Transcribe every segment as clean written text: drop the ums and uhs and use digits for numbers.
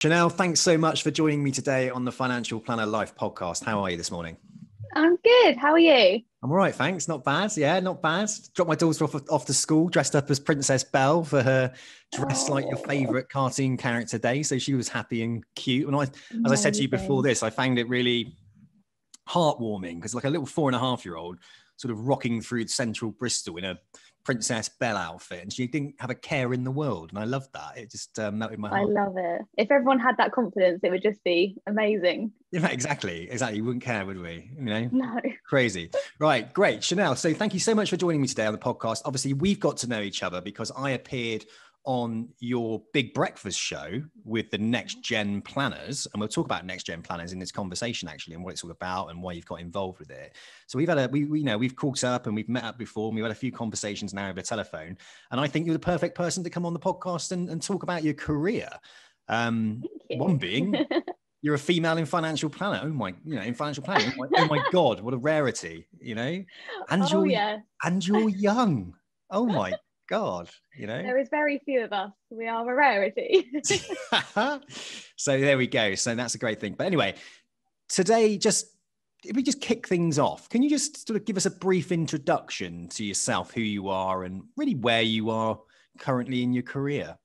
Chanelle, thanks so much for joining me today on the Financial Planner Life podcast. How are you this morning? I'm good. How are you? I'm all right, thanks. Not bad. Yeah, not bad. Dropped my daughter off to school, dressed up as Princess Belle for her dress like your favourite cartoon character day. So she was happy and cute. And as I said to you before this, I found it really heartwarming because like a little 4.5-year-old sort of rocking through central Bristol in a Princess Belle outfit, and she didn't have a care in the world, and I loved that. It just melted my heart. I love it. If everyone had that confidence, it would just be amazing. Yeah, exactly. We wouldn't care, would we? No. Crazy. Right, great. Chanelle, so thank you so much for joining me today on the podcast. Obviously, we've got to know each other because I appeared on your Big Breakfast show with the Next Gen Planners, and we'll talk about Next Gen Planners in this conversation actually, and what it's all about and why you've got involved with it. So we've caught up and we've met up before, and we've had a few conversations now over the telephone, and I think you're the perfect person to come on the podcast and talk about your career. One being you're a female in financial planner. In financial planning. Oh my God, what a rarity, and you're young. Oh my God, There is very few of us. We are a rarity. So there we go. So that's a great thing. But anyway, today, if we just kick things off, can you just sort of give us a brief introduction to yourself, who you are, and really where you are currently in your career?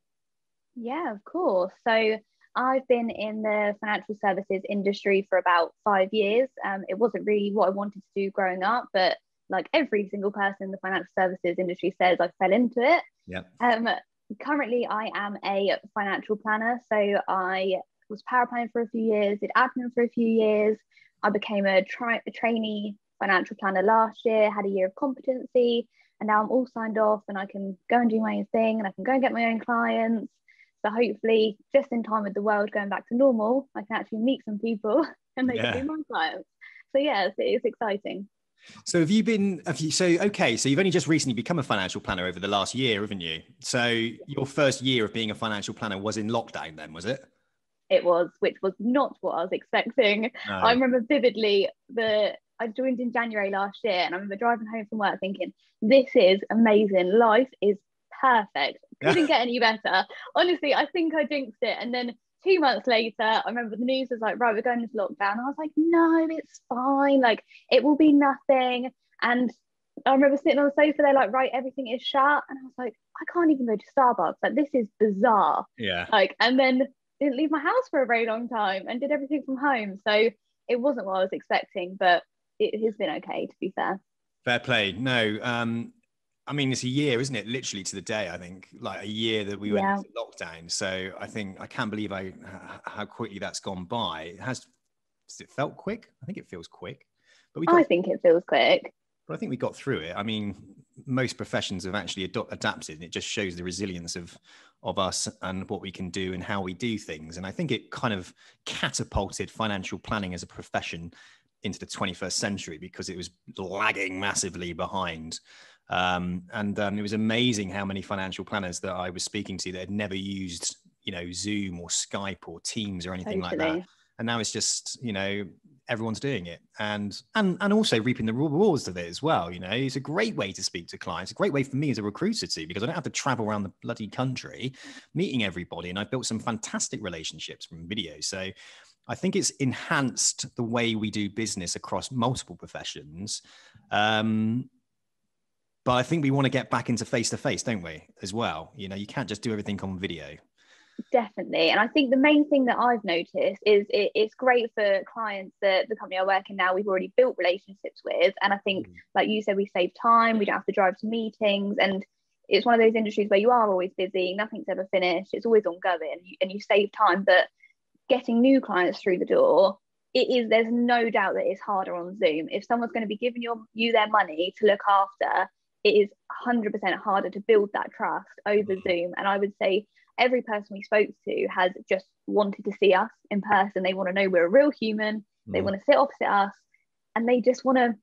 Yeah, of course. So I've been in the financial services industry for about 5 years. It wasn't really what I wanted to do growing up, but like every single person in the financial services industry says, I fell into it. Yeah. Currently, I am a financial planner. So I was paraplanning for a few years, did admin for a few years. I became a trainee financial planner last year, had a year of competency, and now I'm all signed off and I can go and do my own thing and I can go and get my own clients. So hopefully, just in time with the world going back to normal, I can actually meet some people and they can be my clients. So yes, it is exciting. So you've only just recently become a financial planner over the last year, haven't you? So your first year of being a financial planner was in lockdown then, was it? It was, which was not what I was expecting. No. I remember vividly I joined in January last year, and I remember driving home from work thinking, this is amazing. Life is perfect. Couldn't get any better. Honestly, I think I jinxed it. And then 2 months later, I remember the news was like, right, we're going into lockdown. I was like, no, it's fine. Like, it will be nothing. And I remember sitting on the sofa there, like, right, everything is shut. And I was like, I can't even go to Starbucks. Like, this is bizarre. Yeah. Like, and then didn't leave my house for a very long time and did everything from home. So it wasn't what I was expecting, but it has been okay, to be fair. Fair play. No, it's a year, isn't it? Literally to the day, I think, like a year that we went into lockdown. So I can't believe how quickly that's gone by. Has it felt quick? I think it feels quick. But I think it feels quick. But I think we got through it. I mean, most professions have actually adapted, and it just shows the resilience of us and what we can do and how we do things. And I think it kind of catapulted financial planning as a profession into the 21st century because it was lagging massively behind. It was amazing how many financial planners that I was speaking to that had never used, Zoom or Skype or Teams or anything like that. And now it's just, everyone's doing it and also reaping the rewards of it as well. It's a great way to speak to clients, a great way for me as a recruiter too, because I don't have to travel around the bloody country meeting everybody. And I've built some fantastic relationships from video. So I think it's enhanced the way we do business across multiple professions. But I think we want to get back into face-to-face, don't we, as well? You can't just do everything on video. Definitely. And I think the main thing that I've noticed is it's great for clients that the company I work in now, we've already built relationships with. And I think, like you said, we save time. We don't have to drive to meetings. And it's one of those industries where you are always busy. Nothing's ever finished. It's always ongoing and you save time. But getting new clients through the door, there's no doubt that it's harder on Zoom. If someone's going to be giving you their money to look after, it is 100% harder to build that trust over Zoom. And I would say every person we spoke to has just wanted to see us in person. They want to know we're a real human. They want to sit opposite us and they just want to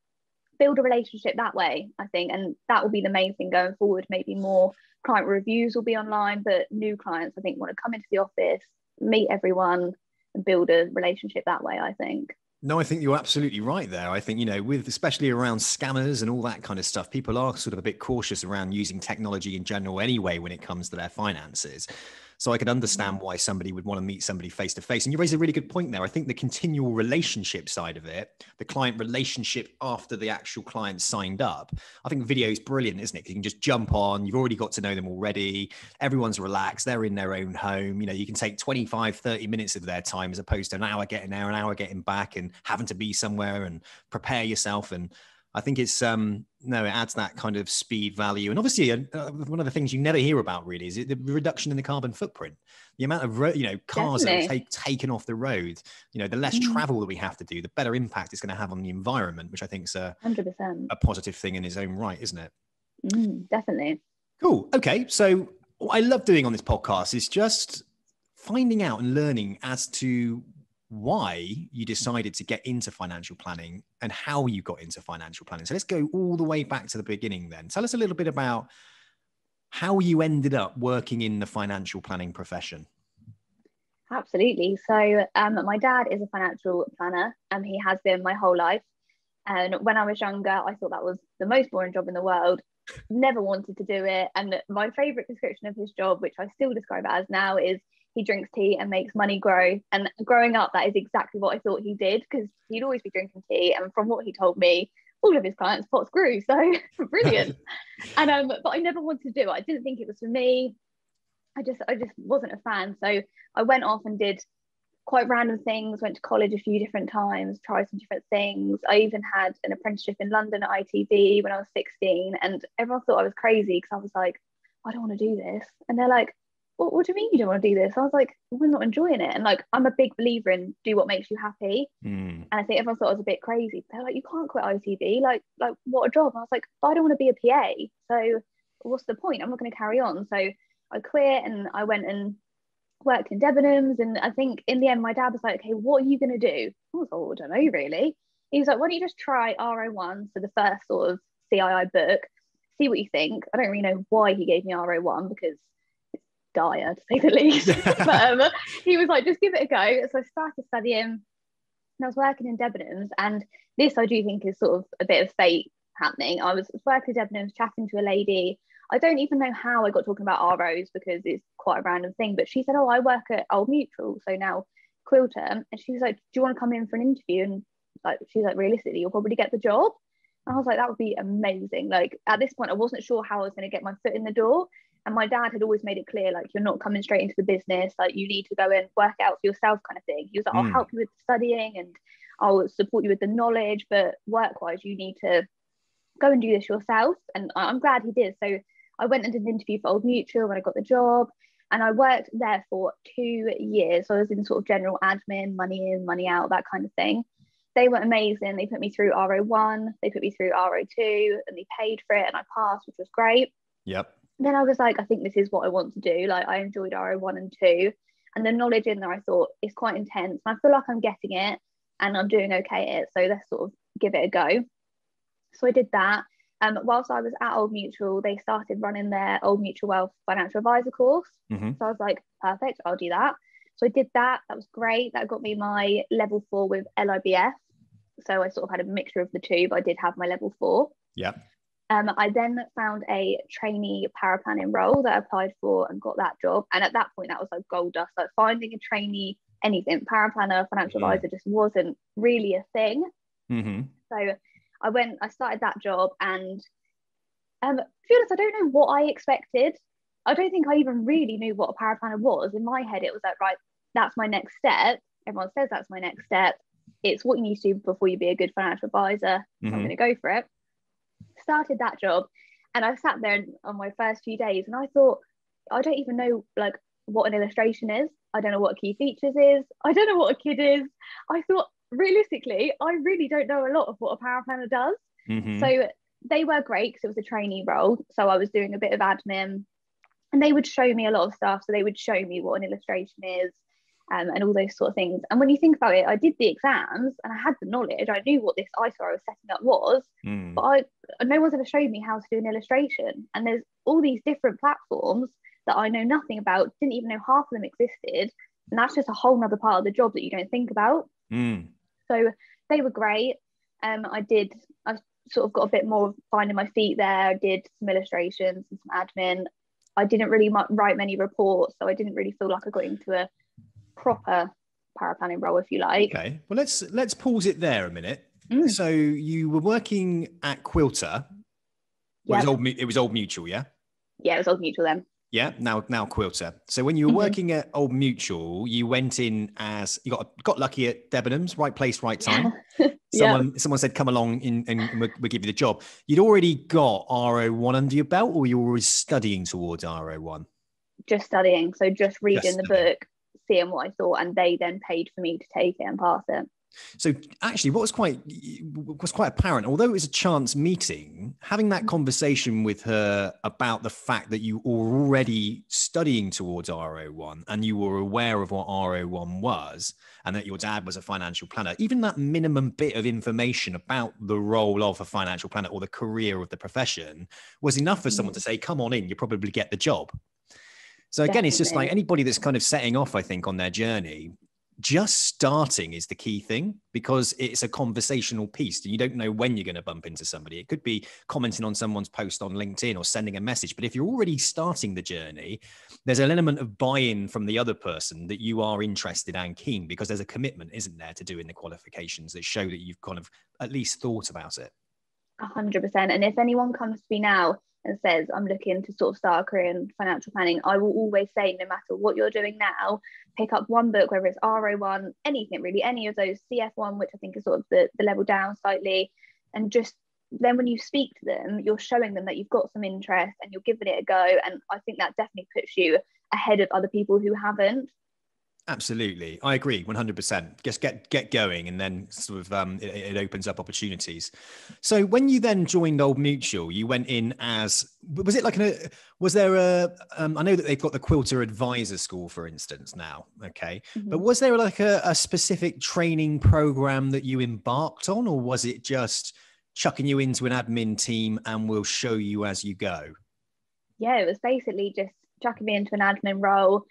build a relationship that way, I think. And that will be the main thing going forward. Maybe more client reviews will be online, but new clients, I think, want to come into the office, meet everyone and build a relationship that way, I think. No, I think you're absolutely right there. I think, with especially around scammers and all that kind of stuff, people are sort of a bit cautious around using technology in general anyway when it comes to their finances. So I could understand why somebody would want to meet somebody face to face. And you raise a really good point there. I think the continual relationship side of it, the client relationship after the actual client signed up, I think video is brilliant, isn't it? You can just jump on, you've already got to know them already. Everyone's relaxed. They're in their own home. You know, you can take 25, 30 minutes of their time as opposed to an hour getting there, an hour getting back and having to be somewhere and prepare yourself. And I think it's, no, it adds that kind of speed value. And obviously one of the things you never hear about really is the reduction in the carbon footprint, the amount of, cars that are taken off the road, the less travel that we have to do, the better impact it's going to have on the environment, which I think is 100%. a positive thing in its own right, isn't it? Definitely. Cool. Okay. So what I love doing on this podcast is just finding out and learning as to why you decided to get into financial planning and how you got into financial planning. So let's go all the way back to the beginning then. Tell us a little bit about how you ended up working in the financial planning profession. Absolutely. So my dad is a financial planner and he has been my whole life. And when I was younger, I thought that was the most boring job in the world. Never wanted to do it. And my favorite description of his job, which I still describe it as now, is he drinks tea and makes money grow. And growing up, that is exactly what I thought he did, because he'd always be drinking tea. And from what he told me, all of his clients' pots grew. So brilliant. And but I never wanted to do it. I didn't think it was for me. I just wasn't a fan. So I went off and did quite random things, went to college a few different times, tried some different things. I even had an apprenticeship in London at ITV when I was 16. And everyone thought I was crazy because I was like, I don't want to do this. And they're like, what do you mean you don't want to do this? I was like, we're not enjoying it. And like, I'm a big believer in do what makes you happy. And I think everyone thought I was a bit crazy. They're like, you can't quit ITV. Like what a job. And I was like, but I don't want to be a PA. So what's the point? I'm not going to carry on. So I quit and I went and worked in Debenhams. And I think in the end, my dad was like, okay, what are you going to do? I was like, oh, I don't know really. He was like, why don't you just try RO1, so the first sort of CII book, see what you think. I don't really know why he gave me RO1 because dire to say the least. But he was like, just give it a go. So I started studying and I was working in Debenhams, and this I do think is sort of a bit of fate happening. I was working in Debenhams, chatting to a lady. I don't even know how I got talking about ROs because it's quite a random thing, but she said, oh, I work at Old Mutual, so now Quilter. And she was like, do you want to come in for an interview? And like, she's like, realistically, you'll probably get the job. And I was like, that would be amazing. Like at this point, I wasn't sure how I was going to get my foot in the door. And my dad had always made it clear, like, you're not coming straight into the business. Like, you need to go and work out for yourself kind of thing. He was like, I'll help you with studying and I'll support you with the knowledge. But work-wise, you need to go and do this yourself. And I'm glad he did. So I went and did an interview for Old Mutual when I got the job. And I worked there for 2 years. So I was in sort of general admin, money in, money out, that kind of thing. They were amazing. They put me through RO1, they put me through RO2, and they paid for it and I passed, which was great. Yep. Then I was like, I think this is what I want to do. Like I enjoyed RO1 and 2, and the knowledge in there I thought is quite intense. And I feel like I'm getting it and I'm doing okay at it. So let's sort of give it a go. So I did that. Whilst I was at Old Mutual, they started running their Old Mutual Wealth Financial Advisor course. So I was like, perfect, I'll do that. So I did that. That was great. That got me my level 4 with LIBF. So I sort of had a mixture of the two, but I did have my level 4. Yeah. I then found a trainee paraplanning role that I applied for and got that job. And at that point, that was like gold dust. Like finding a trainee, anything, paraplanner, financial advisor just wasn't really a thing. So I started that job, and to be honest, I don't know what I expected. I don't think I even really knew what a paraplanner was. In my head, it was like, right, that's my next step. Everyone says that's my next step. It's what you need to do before you be a good financial advisor. I'm going to go for it. Started that job, and I sat there on my first few days and I thought, I don't even know like what an illustration is. I don't know what key features is. I don't know what a KID is. I thought, realistically, I really don't know a lot of what a paraplanner does. So they were great because it was a trainee role. So I was doing a bit of admin and they would show me a lot of stuff. So they would show me what an illustration is, and all those sort of things. And when you think about it, I did the exams and I had the knowledge. I knew what this IFA I was setting up was, but no one's ever showed me how to do an illustration. And there's all these different platforms that I know nothing about, didn't even know half of them existed. And that's just a whole nother part of the job that you don't think about. So they were great. I sort of got a bit more of finding my feet there. I did some illustrations and some admin. I didn't really write many reports, so I didn't really feel like I got into a proper paraplanning role, if you like. Okay, well, let's pause it there a minute. Mm. So you were working at Quilter. Well, Yep. it was Old Mutual, yeah? Yeah, it was Old Mutual then. Yeah, now Quilter. So when you were working at Old Mutual, you went in as you got lucky at Debenhams, right place, right time. Yeah. Someone said, "Come along and we'll give you the job." You'd already got RO1 under your belt, or you were already studying towards RO1? Just studying, so just reading the Studying. book, seeing what I thought, and they then paid for me to take it and pass it. So actually, what was quite apparent, although it was a chance meeting, having that conversation with her about the fact that you were already studying towards RO1 and you were aware of what RO1 was, and that your dad was a financial planner, even that minimum bit of information about the role of a financial planner or the career of the profession was enough for someone to say, "Come on in, you probably get the job." So again, Definitely. it's just like anybody that's kind of setting off, I think, on their journey, just starting is the key thing, because it's a conversational piece and you don't know when you're going to bump into somebody. It could be commenting on someone's post on LinkedIn or sending a message. But if you're already starting the journey, there's an element of buy-in from the other person that you are interested and keen, because there's a commitment, isn't there, to doing the qualifications that show that you've kind of at least thought about it. 100%. And if anyone comes to me now and says, I'm looking to sort of start a career in financial planning, I will always say, no matter what you're doing now, pick up one book, whether it's RO1, anything really, any of those, CF1, which I think is sort of the level down slightly, and just then when you speak to them, you're showing them that you've got some interest and you're giving it a go. And I think that definitely puts you ahead of other people who haven't. Absolutely. I agree 100%. Just get going, and then sort of it opens up opportunities. So when you then joined Old Mutual, you went in as, was it like was there I know that they've got the Quilter Advisor School, for instance, now. Okay. But was there like a specific training program that you embarked on, or was it just chucking you into an admin team and we'll show you as you go? Yeah, it was basically just chucking me into an admin role,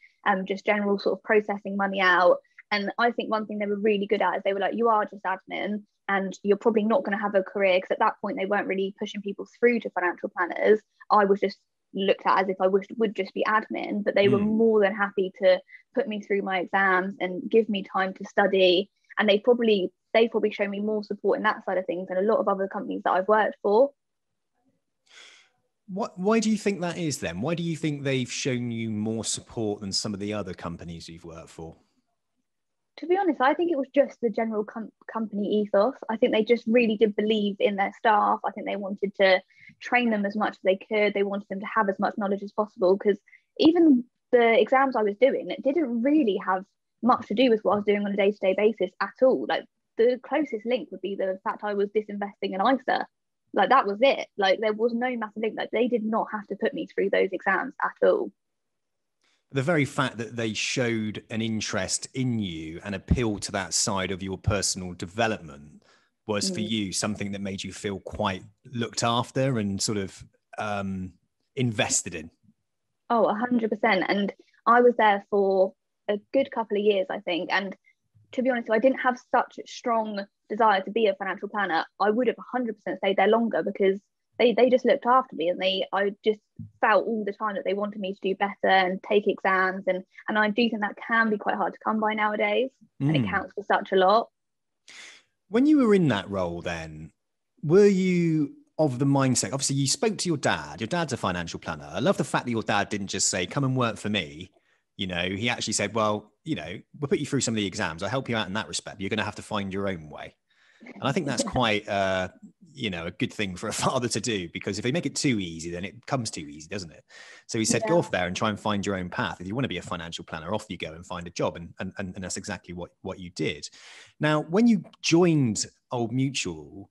just general sort of processing money out. And I think one thing they were really good at is they were like, you are just admin and you're probably not going to have a career, because at that point they weren't really pushing people through to financial planners. I was just looked at as if I would just be admin, but they were more than happy to put me through my exams and give me time to study. And they probably show me more support in that side of things than a lot of other companies that I've worked for. Why do you think that is then? Why do you think they've shown you more support than some of the other companies you've worked for? To be honest, I think it was just the general company ethos. I think they just really did believe in their staff. I think they wanted to train them as much as they could. They wanted them to have as much knowledge as possible, because even the exams I was doing, it didn't really have much to do with what I was doing on a day-to-day basis at all. Like the closest link would be the fact I was disinvesting in ISA. Like that was it. Like there was no massive link. Like they did not have to put me through those exams at all. The very fact that they showed an interest in you and appealed to that side of your personal development was for you something that made you feel quite looked after and sort of invested in. Oh, 100%. And I was there for a good couple of years, I think. And to be honest, if I didn't have such a strong desire to be a financial planner, I would have 100% stayed there longer, because they just looked after me, and I just felt all the time that they wanted me to do better and take exams. And I do think that can be quite hard to come by nowadays, and it counts for such a lot. When you were in that role then, were you of the mindset, obviously you spoke to your dad's a financial planner. I love the fact that your dad didn't just say, come and work for me. You know, he actually said, well, you know, we'll put you through some of the exams. I'll help you out in that respect. But you're going to have to find your own way. And I think that's quite, you know, a good thing for a father to do, because if they make it too easy, then it becomes too easy, doesn't it? So he said, go off there and try and find your own path. If you want to be a financial planner, off you go and find a job. And that's exactly what you did. Now, when you joined Old Mutual,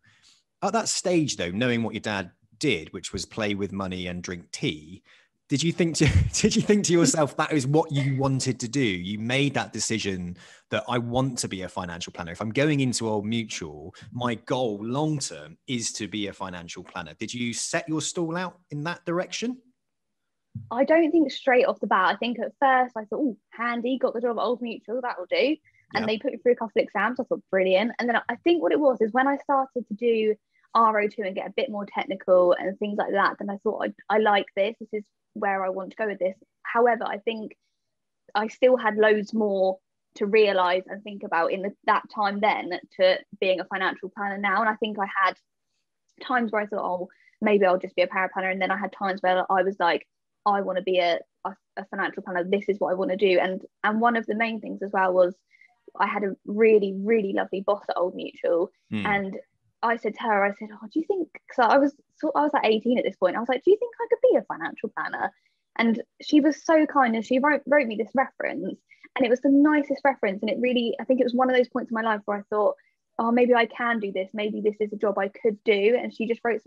at that stage, though, knowing what your dad did, which was play with money and drink tea, did you think to yourself that is what you wanted to do? You made that decision that I want to be a financial planner. If I'm going into Old Mutual, my goal long term is to be a financial planner. Did you set your stall out in that direction? I don't think straight off the bat. I think at first I thought, oh, handy, got the job at Old Mutual, that'll do. And they put me through a couple of exams. I thought, brilliant. And then I think what it was is when I started to do RO2 and get a bit more technical and things like that, then I thought, I like this. This is where I want to go with this. However, I think I still had loads more to realize and think about in that time then to being a financial planner now. And I think I had times where I thought, oh, maybe I'll just be a paraplanner. And then I had times where I was like, I want to be a financial planner. This is what I want to do. And one of the main things as well was I had a really, really lovely boss at Old Mutual. And I said to her, I said, oh, do you think, because I was like 18 at this point. I was like, do you think I could be a financial planner? And she was so kind, and she wrote me this reference, and it was the nicest reference. And it really, I think it was one of those points in my life where I thought, oh, maybe I can do this. Maybe this is a job I could do. And she just wrote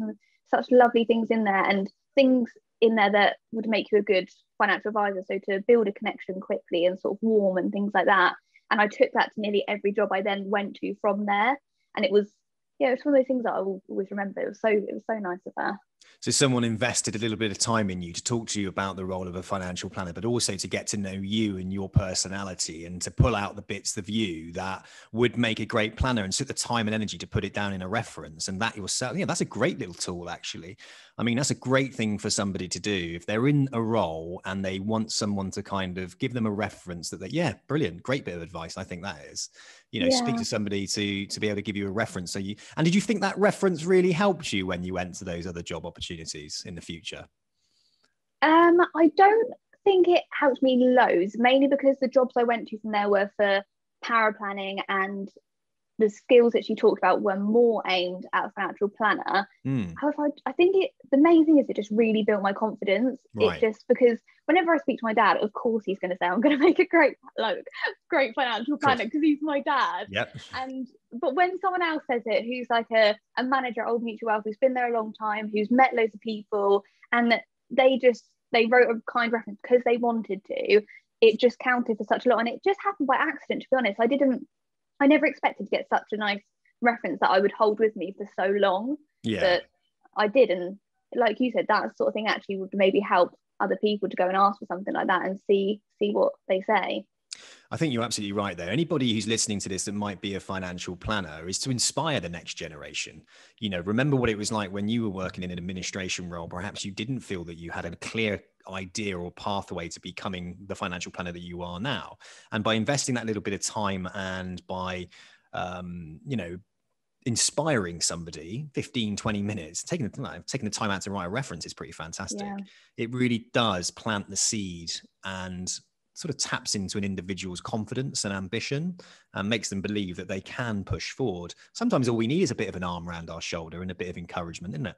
such lovely things in there, and things in there that would make you a good financial advisor. So to build a connection quickly and sort of warm and things like that. And I took that to nearly every job I then went to from there. And it was, yeah, it's one of those things that I will always remember. It was so nice of her. So someone invested a little bit of time in you to talk to you about the role of a financial planner, but also to get to know you and your personality, and to pull out the bits of you that would make a great planner, and took the time and energy to put it down in a reference. And that yourself, yeah, that's a great little tool, actually. I mean, that's a great thing for somebody to do if they're in a role and they want someone to kind of give them a reference that yeah, brilliant, great bit of advice. I think that is, speak to somebody to be able to give you a reference. And did you think that reference really helped you when you went to those other job opportunities in the future? I don't think it helped me loads, mainly because the jobs I went to from there were for paraplanning, and the skills that she talked about were more aimed at a financial planner. However, I think the main thing is it just really built my confidence. Right. It just, because whenever I speak to my dad, of course he's going to say I'm going to make a great financial planner because he's my dad. Yep. But when someone else says it, who's like a manager at Old Mutual Wealth, who's been there a long time, who's met loads of people, and they wrote a kind reference because they wanted to, it just counted for such a lot. And it just happened by accident, to be honest. I never expected to get such a nice reference that I would hold with me for so long. Yeah. But I did. And like you said, that sort of thing actually would maybe help other people to go and ask for something like that and see what they say. I think you're absolutely right there. Anybody who's listening to this that might be a financial planner is to inspire the next generation. Remember what it was like when you were working in an administration role. Perhaps you didn't feel that you had a clear idea or pathway to becoming the financial planner that you are now. And by investing that little bit of time, and by, inspiring somebody 15-20 minutes, taking the time out to write a reference is pretty fantastic. Yeah. It really does plant the seed and sort of taps into an individual's confidence and ambition, and makes them believe that they can push forward. Sometimes all we need is a bit of an arm around our shoulder and a bit of encouragement, isn't it?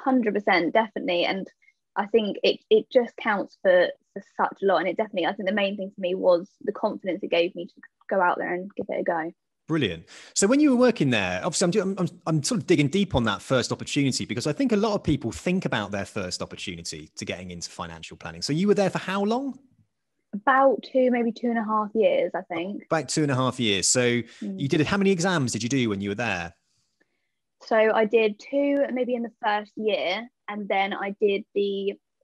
100%, definitely. And I think it just counts for such a lot. And I think the main thing for me was the confidence it gave me to go out there and give it a go. Brilliant. So when you were working there, obviously I'm sort of digging deep on that first opportunity, because I think a lot of people think about their first opportunity to getting into financial planning. So you were there for how long? About maybe 2.5 years, I think. About 2.5 years. So you did, how many exams did you do when you were there? So I did 2 maybe in the first year, and then I did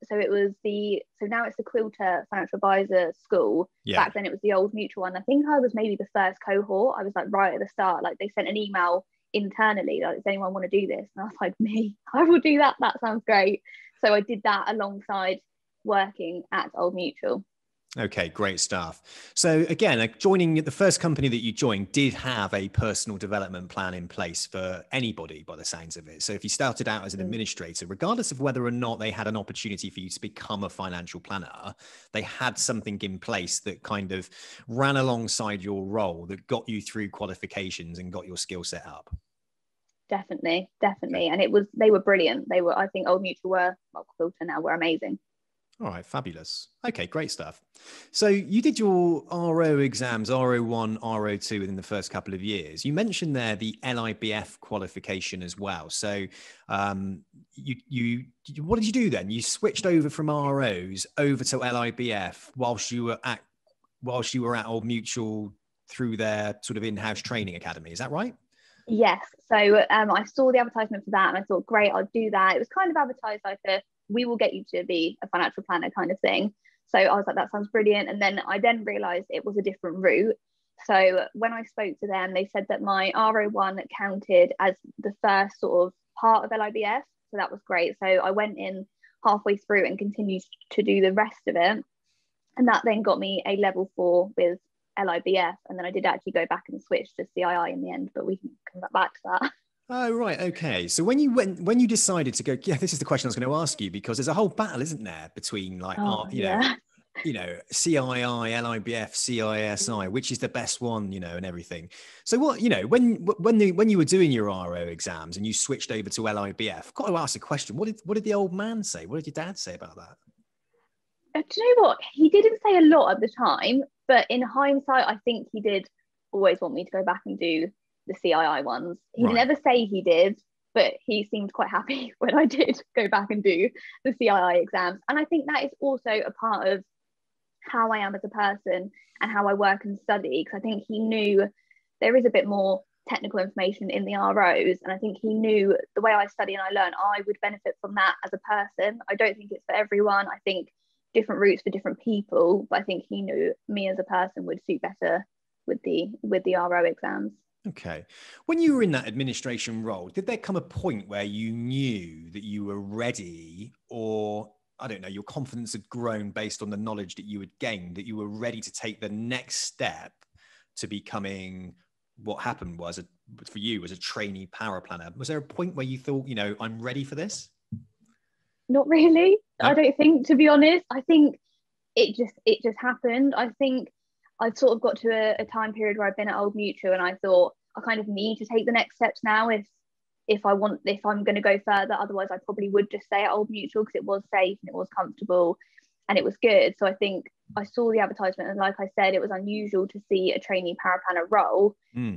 so now it's the Quilter Financial Advisor School. Yeah. Back then it was the Old Mutual one. I think I was maybe the first cohort. I was like right at the start. Like they sent an email internally, like, does anyone want to do this? And I was like, me, I will do that. That sounds great. So I did that alongside working at Old Mutual. Okay, great stuff. So again, joining the first company that you joined did have a personal development plan in place for anybody by the sounds of it. So if you started out as an administrator, regardless of whether or not they had an opportunity for you to become a financial planner, they had something in place that kind of ran alongside your role, that got you through qualifications and got your skill set up. Definitely. And they were brilliant. I think Old Mutual Quilter now were amazing. All right, fabulous. Okay, great stuff. So you did your RO exams, RO1, RO2 within the first couple of years. You mentioned there the LIBF qualification as well. So you what did you do then? You switched over from ROs over to LIBF whilst you were at Old Mutual through their sort of in-house training academy. Is that right? Yes. So I saw the advertisement for that and I thought, great, I'll do that. It was kind of advertised like we will get you to be a financial planner kind of thing. So I was like, that sounds brilliant. And then I realized it was a different route. So when I spoke to them, they said that my RO1 counted as the first sort of part of LIBF. So that was great. So I went in halfway through and continued to do the rest of it. And that then got me a level 4 with LIBF. And then I did actually go back and switch to CII in the end, but we can come back to that. Oh, right. Okay. So when you decided to go, yeah, this is the question I was going to ask you, because there's a whole battle, isn't there, between like, CII, LIBF, CISI, which is the best one, and everything. So what, when you were doing your RO exams and you switched over to LIBF, got to ask a question. What did the old man say? What did your dad say about that? Do you know what? He didn't say a lot at the time, but in hindsight, I think he did always want me to go back and do the CII ones. He didn't ever say he did, but he seemed quite happy when I did go back and do the CII exams. And I think that is also a part of how I am as a person and how I work and study, because I think he knew there is a bit more technical information in the ROs, and I think he knew the way I study and I learn, I would benefit from that as a person. I don't think it's for everyone. I think different routes for different people, but I think he knew me as a person would suit better with the RO exams. Okay. When you were in that administration role, did there come a point where you knew that you were ready, or I don't know, your confidence had grown based on the knowledge that you had gained, that you were ready to take the next step to becoming what happened was for you as a trainee paraplanner? Was there a point where you thought, I'm ready for this? Not really. No? I don't think, to be honest. I think it just happened. I think I've sort of got to a time period where I've been at Old Mutual and I thought I kind of need to take the next steps now if I'm going to go further. Otherwise I probably would just stay at Old Mutual because it was safe and it was comfortable and it was good. So I think I saw the advertisement and, like I said, it was unusual to see a trainee paraplanner role.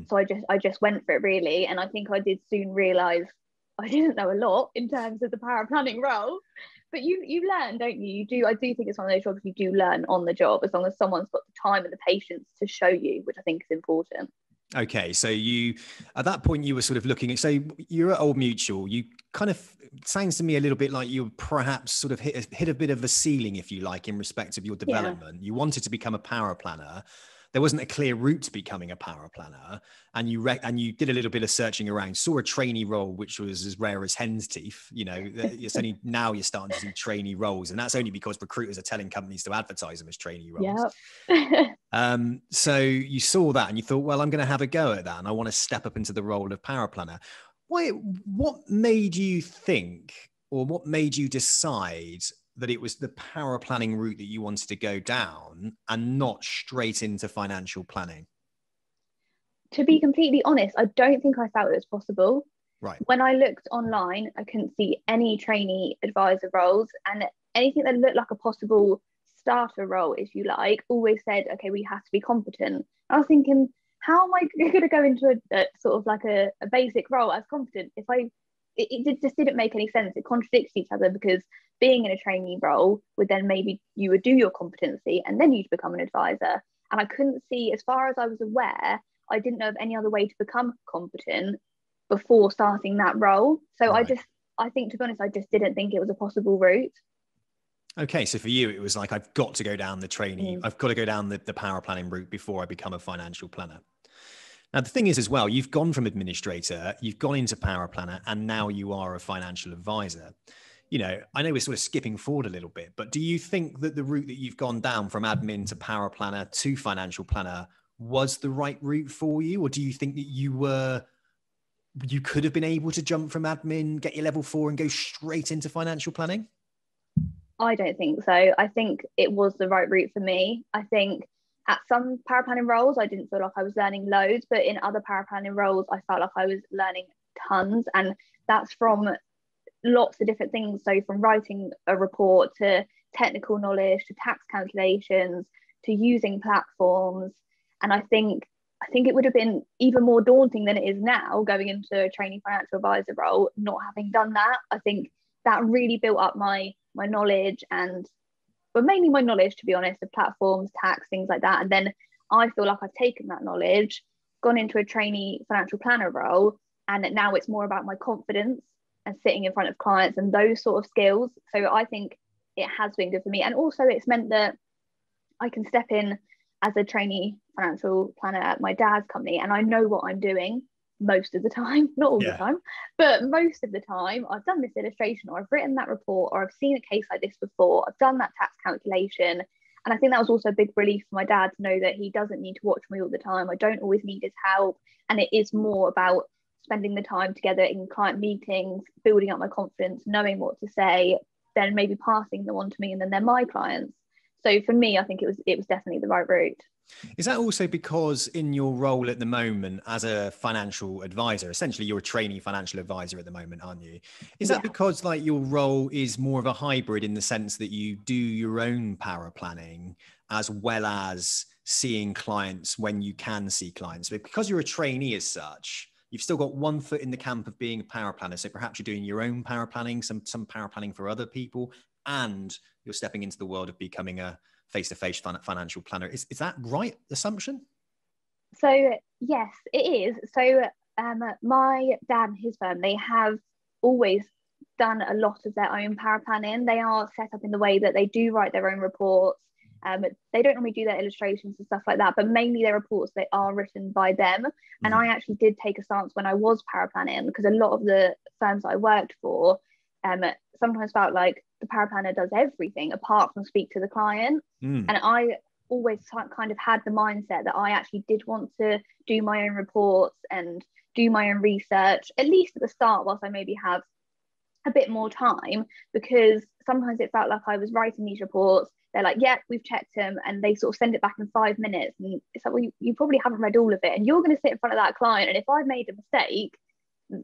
So I just went for it, really. And I think I did soon realise I didn't know a lot in terms of the paraplanning role. But you learn, don't you? I do think it's one of those jobs you do learn on the job, as long as someone's got the time and the patience to show you, which I think is important. Okay, so at that point you were sort of looking at, so you're at Old Mutual, you kind of, sounds to me a little bit like you perhaps sort of hit a bit of a ceiling, if you like, in respect of your development. You wanted to become a paraplanner. There wasn't a clear route to becoming a paraplanner, and you did a little bit of searching around, saw a trainee role, which was as rare as hen's teeth. It's only now you're starting to see trainee roles, and that's only because recruiters are telling companies to advertise them as trainee roles. So you saw that and you thought, well, I'm going to have a go at that, and I want to step up into the role of paraplanner. What made you think, or what made you decide that it was the paraplanning route that you wanted to go down and not straight into financial planning? To be completely honest, I don't think I felt it was possible. Right. When I looked online, I couldn't see any trainee advisor roles, and anything that looked like a possible starter role, if you like, always said, okay, we have to be competent. I was thinking, how am I going to go into a sort of like a basic role as competent if it just didn't make any sense. It contradicts each other, because being in a trainee role would then maybe you would do your competency and then you'd become an advisor. And I couldn't see, as far as I was aware, I didn't know of any other way to become competent before starting that role. So right. I think, to be honest, I just didn't think it was a possible route. Okay, so for you, it was like, I've got to go down the trainee, I've got to go down the paraplanning route before I become a financial planner. Now, the thing is as well, you've gone from administrator, you've gone into paraplanner, and now you are a financial advisor. I know we're sort of skipping forward a little bit, but do you think that the route that you've gone down from admin to paraplanner to financial planner was the right route for you? Or do you think that you could have been able to jump from admin, get your level 4 and go straight into financial planning? I don't think so. I think it was the right route for me. I think at some paraplanning roles, I didn't feel like I was learning loads, but in other paraplanning roles, I felt like I was learning tons. And that's from lots of different things. So from writing a report to technical knowledge, to tax calculations, to using platforms. And I think it would have been even more daunting than it is now, going into a trainee financial advisor role, not having done that. I think that really built up my knowledge, but mainly my knowledge, to be honest, of platforms, tax, things like that. And then I feel like I've taken that knowledge, gone into a trainee financial planner role, and now it's more about my confidence and sitting in front of clients and those sort of skills. So I think it has been good for me. And also it's meant that I can step in as a trainee financial planner at my dad's company, and I know what I'm doing. most of the time, not all the Yeah. time, but most of the time, I've done this illustration, or I've written that report, or I've seen a case like this before, I've done that tax calculation. And I think that was also a big relief for my dad to know that he doesn't need to watch me all the time. I don't always need his help. And it is more about spending the time together in client meetings, building up my confidence, knowing what to say, then maybe passing them on to me, and then they're my clients. So for me, I think it was definitely the right route. Is that also because in your role at the moment as a financial advisor, essentially you're a trainee financial advisor at the moment, aren't you? Is that because like your role is more of a hybrid in the sense that you do your own power planning as well as seeing clients when you can see clients? But because you're a trainee as such, you've still got one foot in the camp of being a power planner. So perhaps you're doing your own power planning, some power planning for other people, and you're stepping into the world of becoming a face-to-face financial planner. Is that right assumption? So yes, it is. So my dad and his firm, they have always done a lot of their own power planning. They are set up in the way that they do write their own reports. They don't normally do their illustrations and stuff like that, but mainly their reports, they are written by them. And I actually did take a stance when I was power planning, because a lot of the firms that I worked for sometimes felt like the power planner does everything apart from speak to the client. And I always kind of had the mindset that I actually did want to do my own reports and do my own research, at least at the start, whilst I maybe have a bit more time, because sometimes it felt like I was writing these reports. They're like, yeah, we've checked them, and they sort of send it back in 5 minutes. And it's like, well, you probably haven't read all of it, and you're going to sit in front of that client. And if I've made a mistake,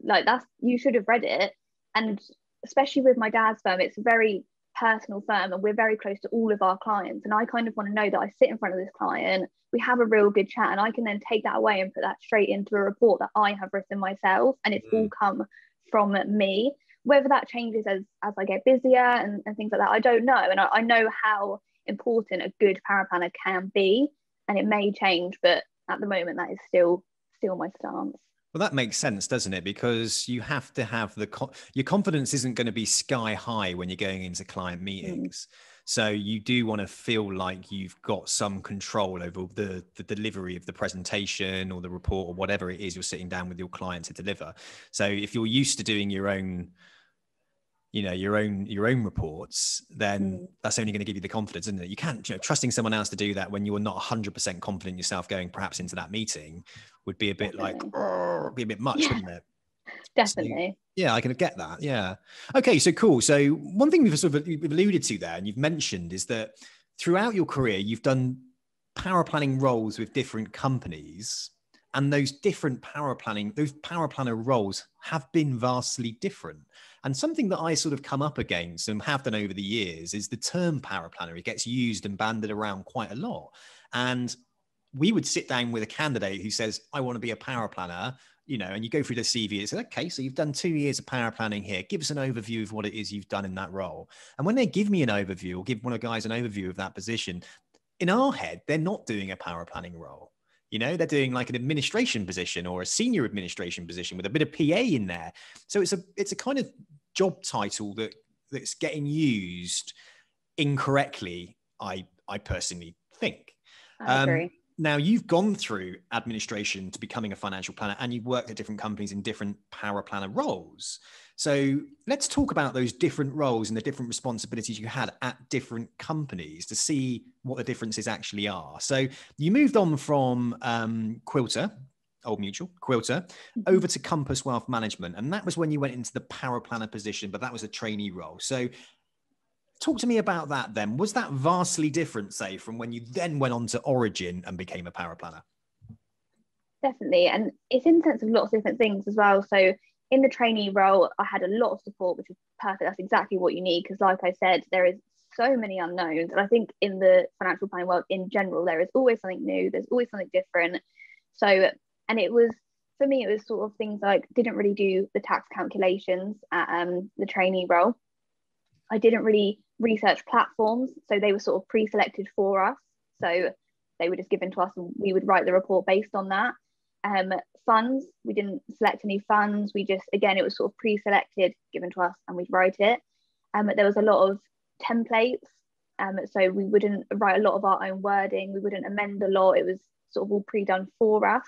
like you should have read it. And especially with my dad's firm, it's a very personal firm, and we're very close to all of our clients. And I kind of want to know that I sit in front of this client, we have a real good chat, and I can then take that away and put that straight into a report that I have written myself, and it's all come from me. Whether that changes as I get busier and things like that, I don't know. And I know how important a good power planner can be, and it may change, but at the moment that is still my stance. Well, that makes sense, doesn't it? Because you have to have your confidence isn't going to be sky high when you're going into client meetings. So you do want to feel like you've got some control over the delivery of the presentation or the report or whatever it is you're sitting down with your client to deliver. So if you're used to doing your own reports, then that's only going to give you the confidence, isn't it? You can't, trusting someone else to do that when you're not 100% confident yourself going perhaps into that meeting would be a bit be a bit much, wouldn't it? Definitely. So, yeah, I can get that. Yeah. Okay. So cool. So one thing we've alluded to there and you've mentioned is that throughout your career, you've done power planning roles with different companies, and those power planner roles have been vastly different. And something that I sort of come up against and have done over the years is the term power planner. It gets used and banded around quite a lot. And we would sit down with a candidate who says, I want to be a power planner, and you go through the CV and say, okay, so you've done 2 years of power planning here. Give us an overview of what it is you've done in that role. And when they give me an overview or give one of the guys an overview of that position, in our head, they're not doing a power planning role. They're doing like an administration position or a senior administration position with a bit of PA in there. So it's a kind of job title that's getting used incorrectly, I personally think. I agree. Now, you've gone through administration to becoming a financial planner, and you've worked at different companies in different power planner roles. So let's talk about those different roles and the different responsibilities you had at different companies to see what the differences actually are. So you moved on from Quilter, Old Mutual, Quilter, over to Compass Wealth Management. And that was when you went into the power planner position, but that was a trainee role. So talk to me about that then. Was that vastly different, say, from when you then went on to Origin and became a power planner? Definitely. And it's in the sense of lots of different things as well. So in the trainee role, I had a lot of support, which is perfect. That's exactly what you need. Because like I said, there is so many unknowns. And I think in the financial planning world in general, there is always something new. There's always something different. So, and it was, for me, it was sort of things like didn't really do the tax calculations at the trainee role. I didn't really research platforms. So they were sort of pre-selected for us. So they were just given to us and we would write the report based on that. Funds, we didn't select any funds. We just, again, it was sort of pre-selected, given to us, and we'd write it. There was a lot of templates. So we wouldn't write a lot of our own wording. We wouldn't amend a lot. It was sort of all pre-done for us.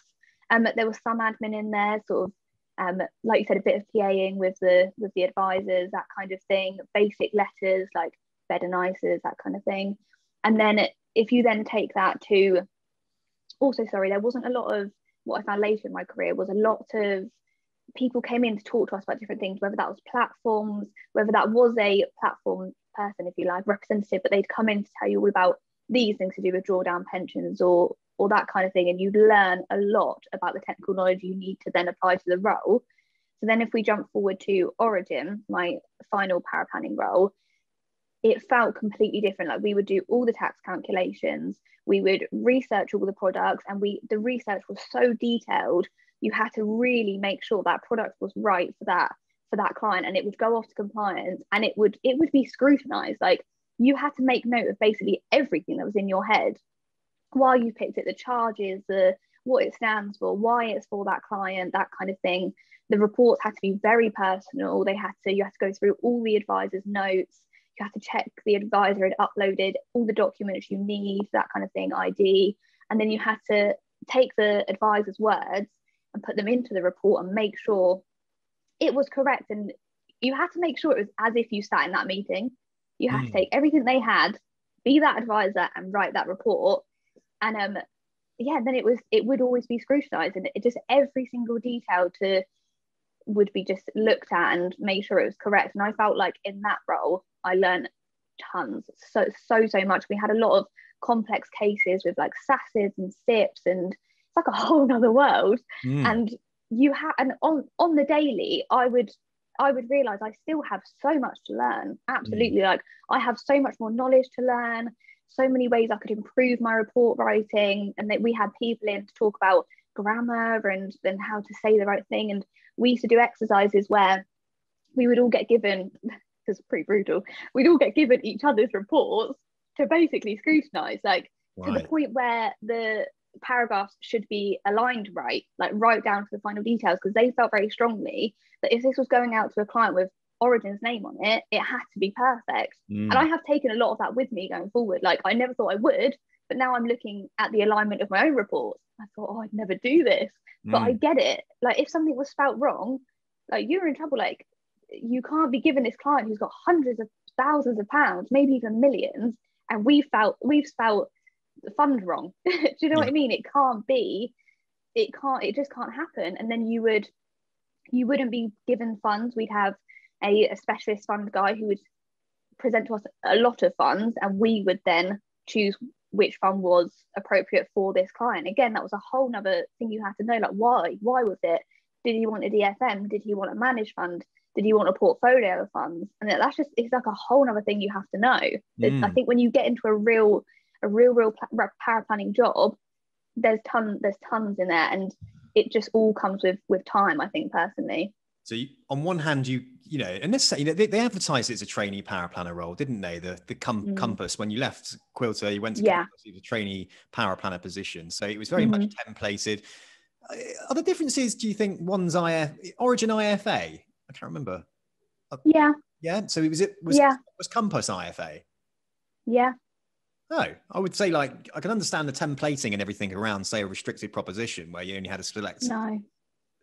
There was some admin in there, sort of like you said, a bit of PAing with the advisors, that kind of thing, basic letters like better nices, that kind of thing. And then if you then take that to also, sorry, there wasn't a lot of, what I found later in my career was a lot of people came in to talk to us about different things, whether that was platforms, whether that was a platform person, if you like, representative, but they'd come in to tell you all about these things to do with drawdown pensions or that kind of thing. And you'd learn a lot about the technical knowledge you need to then apply to the role. So then if we jump forward to Origin, my final paraplanning role, it felt completely different. Like we would do all the tax calculations, we would research all the products, and the research was so detailed. You had to really make sure that product was right for that client, and it would go off to compliance, and it would be scrutinized. Like you had to make note of basically everything that was in your head while you picked it, the charges, what it stands for, why it's for that client, that kind of thing. The reports had to be very personal. You had to go through all the advisor's notes. You have to check the advisor had uploaded all the documents you need, that kind of thing, ID. And then you had to take the advisor's words and put them into the report and make sure it was correct. And you had to make sure it was as if you sat in that meeting. You had to take everything they had, be that advisor, and write that report. And then it would always be scrutinized, and it just every single detail would be just looked at and made sure it was correct. And I felt like in that role I learned tons, so much. We had a lot of complex cases with like SASs and SIPs, and it's like a whole nother world. And on the daily I would realize I still have so much to learn. Absolutely. Like I have so much more knowledge to learn, so many ways I could improve my report writing. And that we had people in to talk about grammar and then how to say the right thing. And we used to do exercises where we would all get given, because it's pretty brutal, we'd all get given each other's reports to basically scrutinize, like to the point where the paragraphs should be aligned right down to the final details, because they felt very strongly that if this was going out to a client with Origin's name on it, it had to be perfect. And I have taken a lot of that with me going forward. Like I never thought I would, but now I'm looking at the alignment of my own reports. I thought, I'd never do this, but I get it. Like if something was spelt wrong, like you're in trouble. Like you can't be given this client who's got hundreds of thousands of pounds, maybe even millions, and we've spelt the fund wrong. Do you know what I mean? It just can't happen. And then you wouldn't be given funds. We'd have a specialist fund guy who would present to us a lot of funds, and we would then choose which fund was appropriate for this client. Again, that was a whole nother thing you had to know, like why was it? Did he want a DFM? Did he want a managed fund? Did he want a portfolio of funds? And it's like a whole nother thing you have to know. I think when you get into a real paraplanning job, there's tons in there, and it just all comes with time, I think, personally. So on one hand, and this, they advertised it as a trainee paraplanner role, didn't they? The Compass, when you left Quilter, you went to Compass, it was a trainee paraplanner position. So it was very much templated. Are the differences, do you think, one's Origin IFA? I can't remember. Yeah. So was Compass IFA? Yeah. Oh, I would say I can understand the templating and everything around, say, a restricted proposition where you only had to select. No.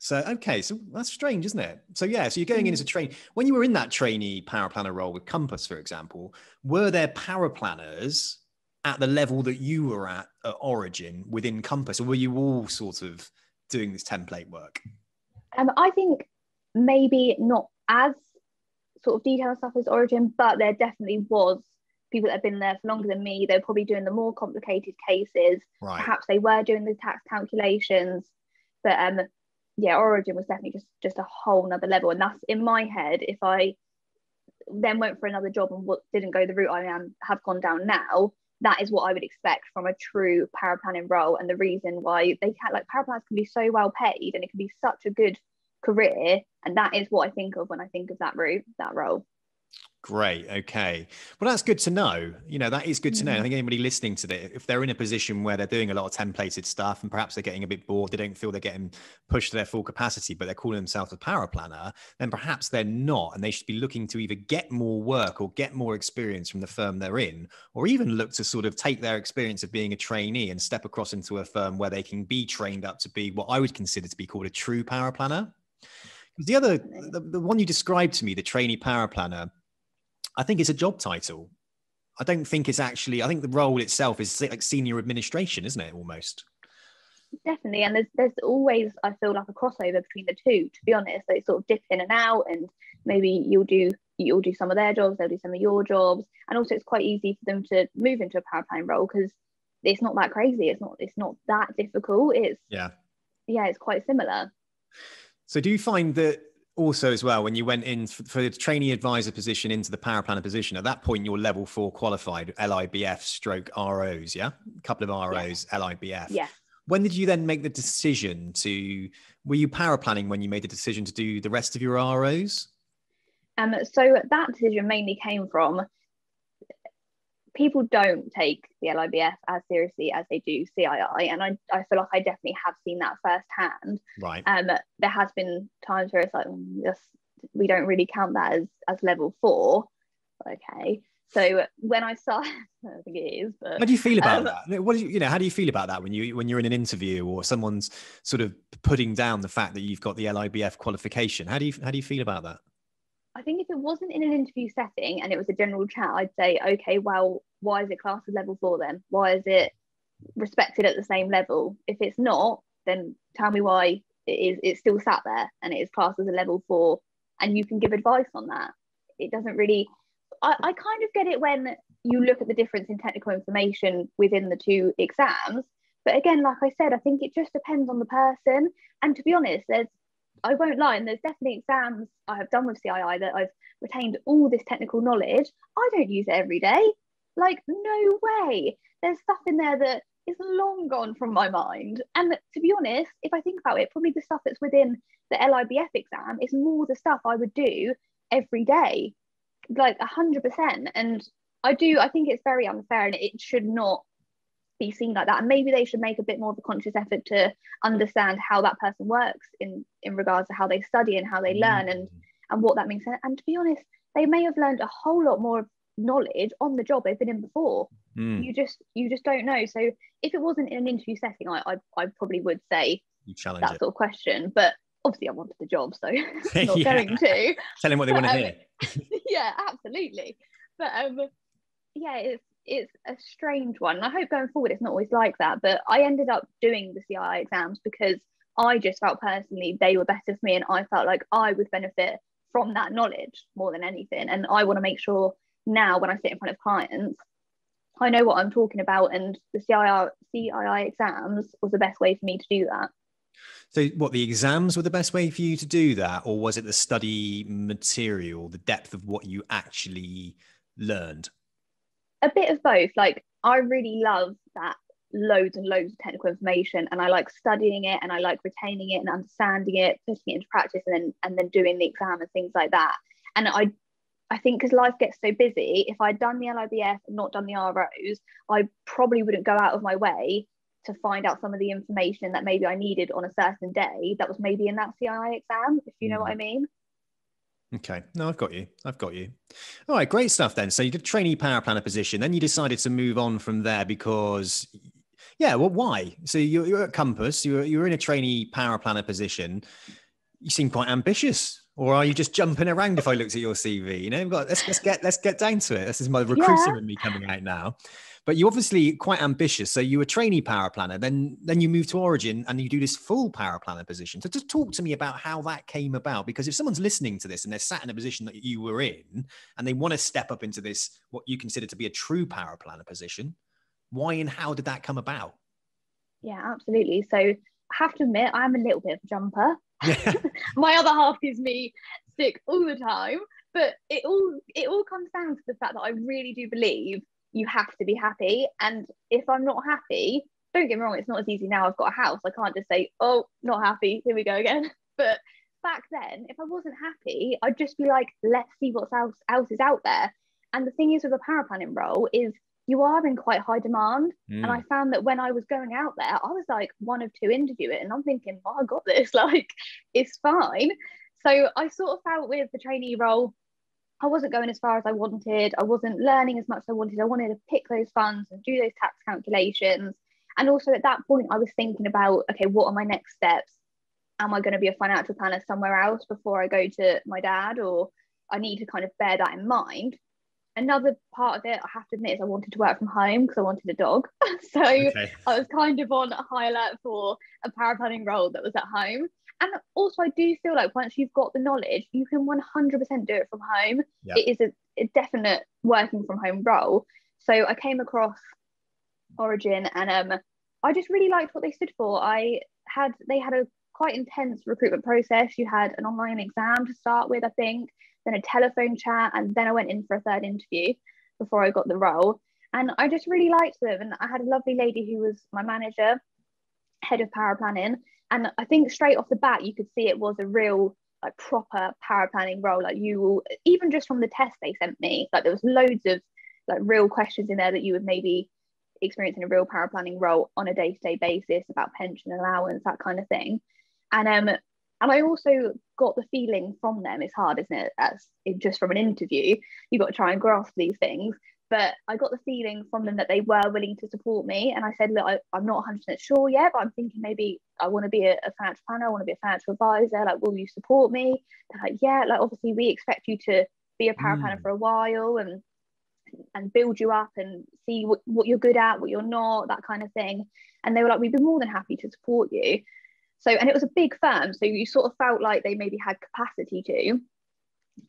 So, okay. So that's strange, isn't it? So yeah, so you're going in as a trainee. When you were in that trainee paraplanner role with Compass, for example, were there paraplanners at the level that you were at Origin within Compass, or were you all sort of doing this template work? I think maybe not as sort of detailed stuff as Origin, but there definitely was people that had been there for longer than me. They were probably doing the more complicated cases. Right. Perhaps they were doing the tax calculations, but Origin was definitely just a whole nother level. And that's in my head. If I then went for another job and didn't go the route I have gone down now, that is what I would expect from a true paraplanning role. And the reason why paraplanners can be so well paid, and it can be such a good career, and that is what I think of when I think of that role. Great. Okay. Well, that's good to know. You know, that is good to know. I think anybody listening to this, if they're in a position where they're doing a lot of templated stuff and perhaps they're getting a bit bored, they don't feel they're getting pushed to their full capacity, but they're calling themselves a paraplanner, then perhaps they're not. And they should be looking to either get more work or get more experience from the firm they're in, or even look to sort of take their experience of being a trainee and step across into a firm where they can be trained up to be what I would consider to be called a true paraplanner. The other, the one you described to me, the trainee paraplanner, I think it's a job title. I don't think it's actually, I think the role itself is like senior administration, isn't it, almost? Definitely. And there's always, I feel like, a crossover between the two, to be honest. They sort of dip in and out, and maybe you'll do some of their jobs, they'll do some of your jobs. And also it's quite easy for them to move into a power planning role because it's not that crazy. It's not that difficult. It's quite similar. So do you find that also as well, when you went in for the trainee advisor position into the paraplanner position, at that point you're level 4 qualified, LIBF stroke ROs, yeah? A couple of ROs, yeah. LIBF. Yeah. When did you then make the decision were you paraplanning when you made the decision to do the rest of your ROs? So that decision mainly came from people don't take the LIBF as seriously as they do CII, and I feel like I definitely have seen that firsthand. Right. There has been times where it's like, we don't really count that as level 4. Okay. So when I started, I don't think it is, but how do you feel about that? What do you know? How do you feel about that when you're in an interview or someone's sort of putting down the fact that you've got the LIBF qualification? How do you feel about that? I think if it wasn't in an interview setting and it was a general chat, I'd say, okay, well, why is it classed as level 4 then? Why is it respected at the same level? If it's not, then tell me why it's still sat there and it is classed as a level 4, and you can give advice on that. It doesn't really, I kind of get it when you look at the difference in technical information within the two exams. But again, like I said, I think it just depends on the person. And to be honest, I won't lie, and there's definitely exams I have done with CII that I've retained all this technical knowledge. I don't use it every day. Like, no way. There's stuff in there that is long gone from my mind. And to be honest, if I think about it, probably the stuff that's within the LIBF exam is more the stuff I would do every day, like 100%. And I think it's very unfair, and it should not be seen like that. And maybe they should make a bit more of a conscious effort to understand how that person works in regards to how they study and how they learn and what that means. And to be honest, they may have learned a whole lot more knowledge on the job they've been in before. You just don't know. So if it wasn't in an interview setting, I probably would say that sort of question. But obviously I wanted the job, so I'm not going to tell them what they want to hear. Yeah, absolutely. But it's a strange one. I hope going forward it's not always like that, but I ended up doing the CII exams because I just felt personally they were better for me, and I felt like I would benefit from that knowledge more than anything. And I want to make sure now when I sit in front of clients, I know what I'm talking about, and the CII exams was the best way for me to do that. So what, the exams were the best way for you to do that, or was it the study material, the depth of what you actually learned? A bit of both. Like, I really love that loads and loads of technical information, and I like studying it, and I like retaining it and understanding it, putting it into practice, and then doing the exam and things like that. And I think because life gets so busy, if I'd done the LIBF and not done the ROs, I probably wouldn't go out of my way to find out some of the information that maybe I needed on a certain day that was maybe in that CII exam, if you know what I mean. Okay. No, I've got you. All right. Great stuff then. So you did trainee paraplanner position. Then you decided to move on from there because, why? So you're at Compass, you're in a trainee paraplanner position. You seem quite ambitious. Or are you just jumping around if I looked at your CV? You know, let's get down to it. This is my recruiter in me coming out now. But you're obviously quite ambitious. So you were trainee paraplanner, then you move to Origin and you do this full paraplanner position. So just talk to me about how that came about. Because if someone's listening to this and they're sat in a position that you were in and they want to step up into this, what you consider to be a true paraplanner position, why and how did that come about? Yeah, absolutely. So I have to admit, I'm a little bit of a jumper. Yeah. My other half gives me stick all the time. But it all comes down to the fact that I really do believe you have to be happy. And if I'm not happy, don't get me wrong, it's not as easy now. I've got a house. I can't just say, oh, not happy, here we go again. But back then, if I wasn't happy, I'd just be like, let's see what else is out there. And the thing is with a paraplanning role is you are in quite high demand. And I found that when I was going out there, I was like one of two interviewers, and I'm thinking, oh, I got this, like, it's fine. So I sort of felt with the trainee role, I wasn't going as far as I wanted. I wasn't learning as much as I wanted. I wanted to pick those funds and do those tax calculations. And also at that point, I was thinking about, okay, what are my next steps? Am I going to be a financial planner somewhere else before I go to my dad? Or I need to kind of bear that in mind. Another part of it, I have to admit, is I wanted to work from home because I wanted a dog. So I was kind of on a high alert for a paraplanning role that was at home. And also, I do feel like once you've got the knowledge, you can 100% do it from home. Yep. It is a definite working from home role. So I came across Origin, and I just really liked what they stood for. They had a quite intense recruitment process. You had an online exam to start with, I think, then a telephone chat, and then I went in for a third interview before I got the role. And I just really liked them. And I had a lovely lady who was my manager, head of paraplanning. And I think straight off the bat, you could see it was a real, like, proper paraplanning role. Like, you will, even just from the test they sent me, like, there was loads of like real questions in there that you would maybe experience in a real paraplanning role on a day-to-day basis about pension allowance, that kind of thing. And I also got the feeling from them, it's hard, isn't it? Just from an interview, you've got to try and grasp these things. But I got the feeling from them that they were willing to support me. And I said, look, I'm not 100% sure yet, but I'm thinking maybe I want to be a financial planner. I want to be a financial advisor. Like, will you support me? They're like, yeah, like, obviously we expect you to be a paraplanner for a while and build you up and see what you're good at, what you're not, that kind of thing. And they were like, we'd be more than happy to support you. So, and it was a big firm. So you sort of felt like they maybe had capacity to.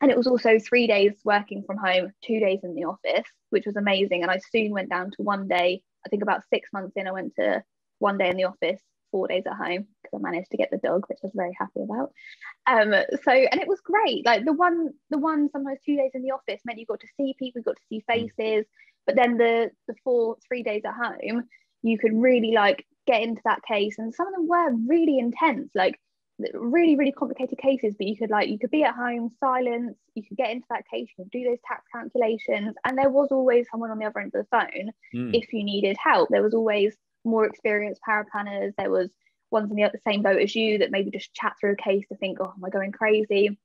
And it was also 3 days working from home, 2 days in the office, which was amazing. And I soon went down to 1 day. I think about 6 months in, I went to 1 day in the office, 4 days at home, because I managed to get the dog, which I was very happy about. And it was great. Like the one sometimes 2 days in the office meant you got to see people, you got to see faces. But then the 3 days at home, you could really like get into that case. And some of them were really intense, like really, really complicated cases, but you could be at home, silence, you could get into that case, you could do those tax calculations, and there was always someone on the other end of the phone if you needed help. There was always more experienced paraplanners. There was ones in the same boat as you that maybe just chat through a case to think, oh, am I going crazy?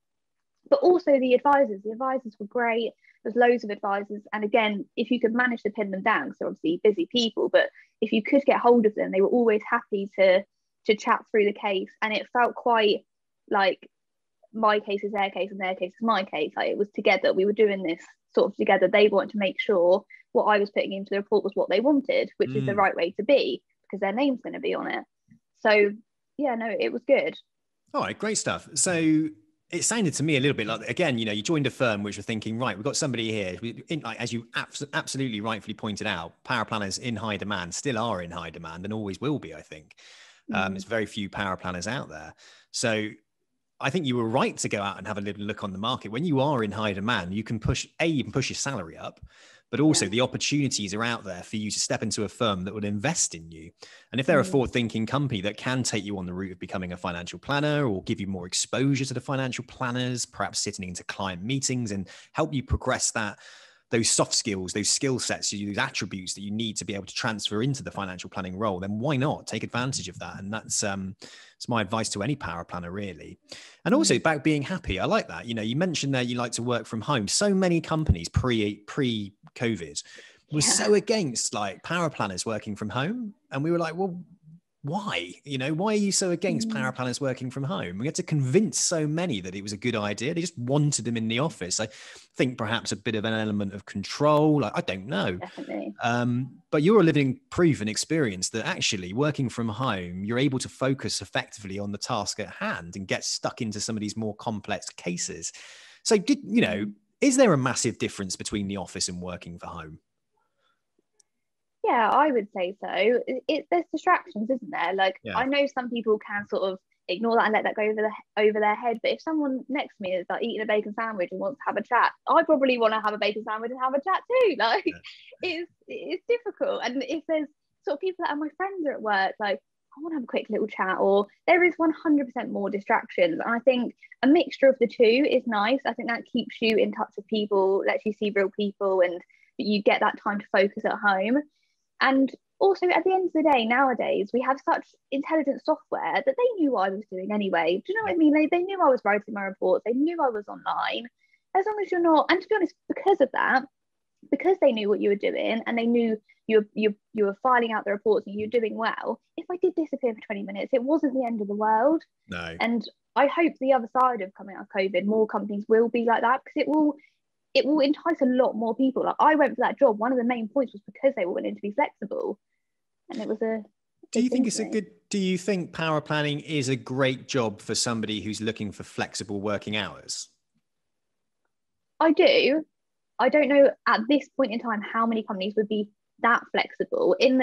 But also the advisors were great. There's loads of advisors, and again, if you could manage to pin them down, so obviously busy people, but if you could get hold of them, they were always happy to chat through the case. And it felt quite like my case is their case and their case is my case. Like, it was together, we were doing this sort of together. They wanted to make sure what I was putting into the report was what they wanted, which is the right way to be, because their name's going to be on it. So yeah, no, it was good. All right, great stuff. So it sounded to me a little bit like, again, you joined a firm which were thinking, right, we've got somebody here, as you absolutely rightfully pointed out, paraplanners in high demand, still are in high demand, and always will be, I think. There's very few paraplanners out there. So I think you were right to go out and have a little look on the market. When you are in high demand, you can push your salary up, but also the opportunities are out there for you to step into a firm that would invest in you. And if they're a forward-thinking company that can take you on the route of becoming a financial planner, or give you more exposure to the financial planners, perhaps sitting into client meetings and help you progress those soft skills, those skill sets, those attributes that you need to be able to transfer into the financial planning role, then why not take advantage of that? And that's my advice to any power planner, really. And also about being happy. I like that. You mentioned there you like to work from home. So many companies pre-COVID were so against like power planners working from home. And we were like, well, why? Why are you so against power planners working from home? We had to convince so many that it was a good idea. They just wanted them in the office. I think perhaps a bit of an element of control. I don't know. Definitely. But you're a living proof and experience that actually working from home, you're able to focus effectively on the task at hand and get stuck into some of these more complex cases. So is there a massive difference between the office and working for home? Yeah, I would say so. There's distractions, isn't there? Like, I know some people can sort of ignore that and let that go over their head. But if someone next to me is like eating a bacon sandwich and wants to have a chat, I probably want to have a bacon sandwich and have a chat too. Like, it's difficult. And if there's sort of people that are my friends are at work, like, I want to have a quick little chat, or there is 100% more distractions. And I think a mixture of the two is nice. I think that keeps you in touch with people, lets you see real people, and you get that time to focus at home. And also, at the end of the day, nowadays, we have such intelligent software that they knew what I was doing anyway. Do you know what I mean? They knew I was writing my reports. They knew I was online. As long as you're not, and to be honest, because of that, because they knew what you were doing and they knew you were filing out the reports and you're doing well, if I did disappear for 20 minutes, it wasn't the end of the world. No. And I hope the other side of coming out of COVID, more companies will be like that, because it will entice a lot more people. Like, I went for that job, one of the main points was because they were willing to be flexible, and it was a do you think power planning is a great job for somebody who's looking for flexible working hours? I do. I don't know at this point in time how many companies would be that flexible. In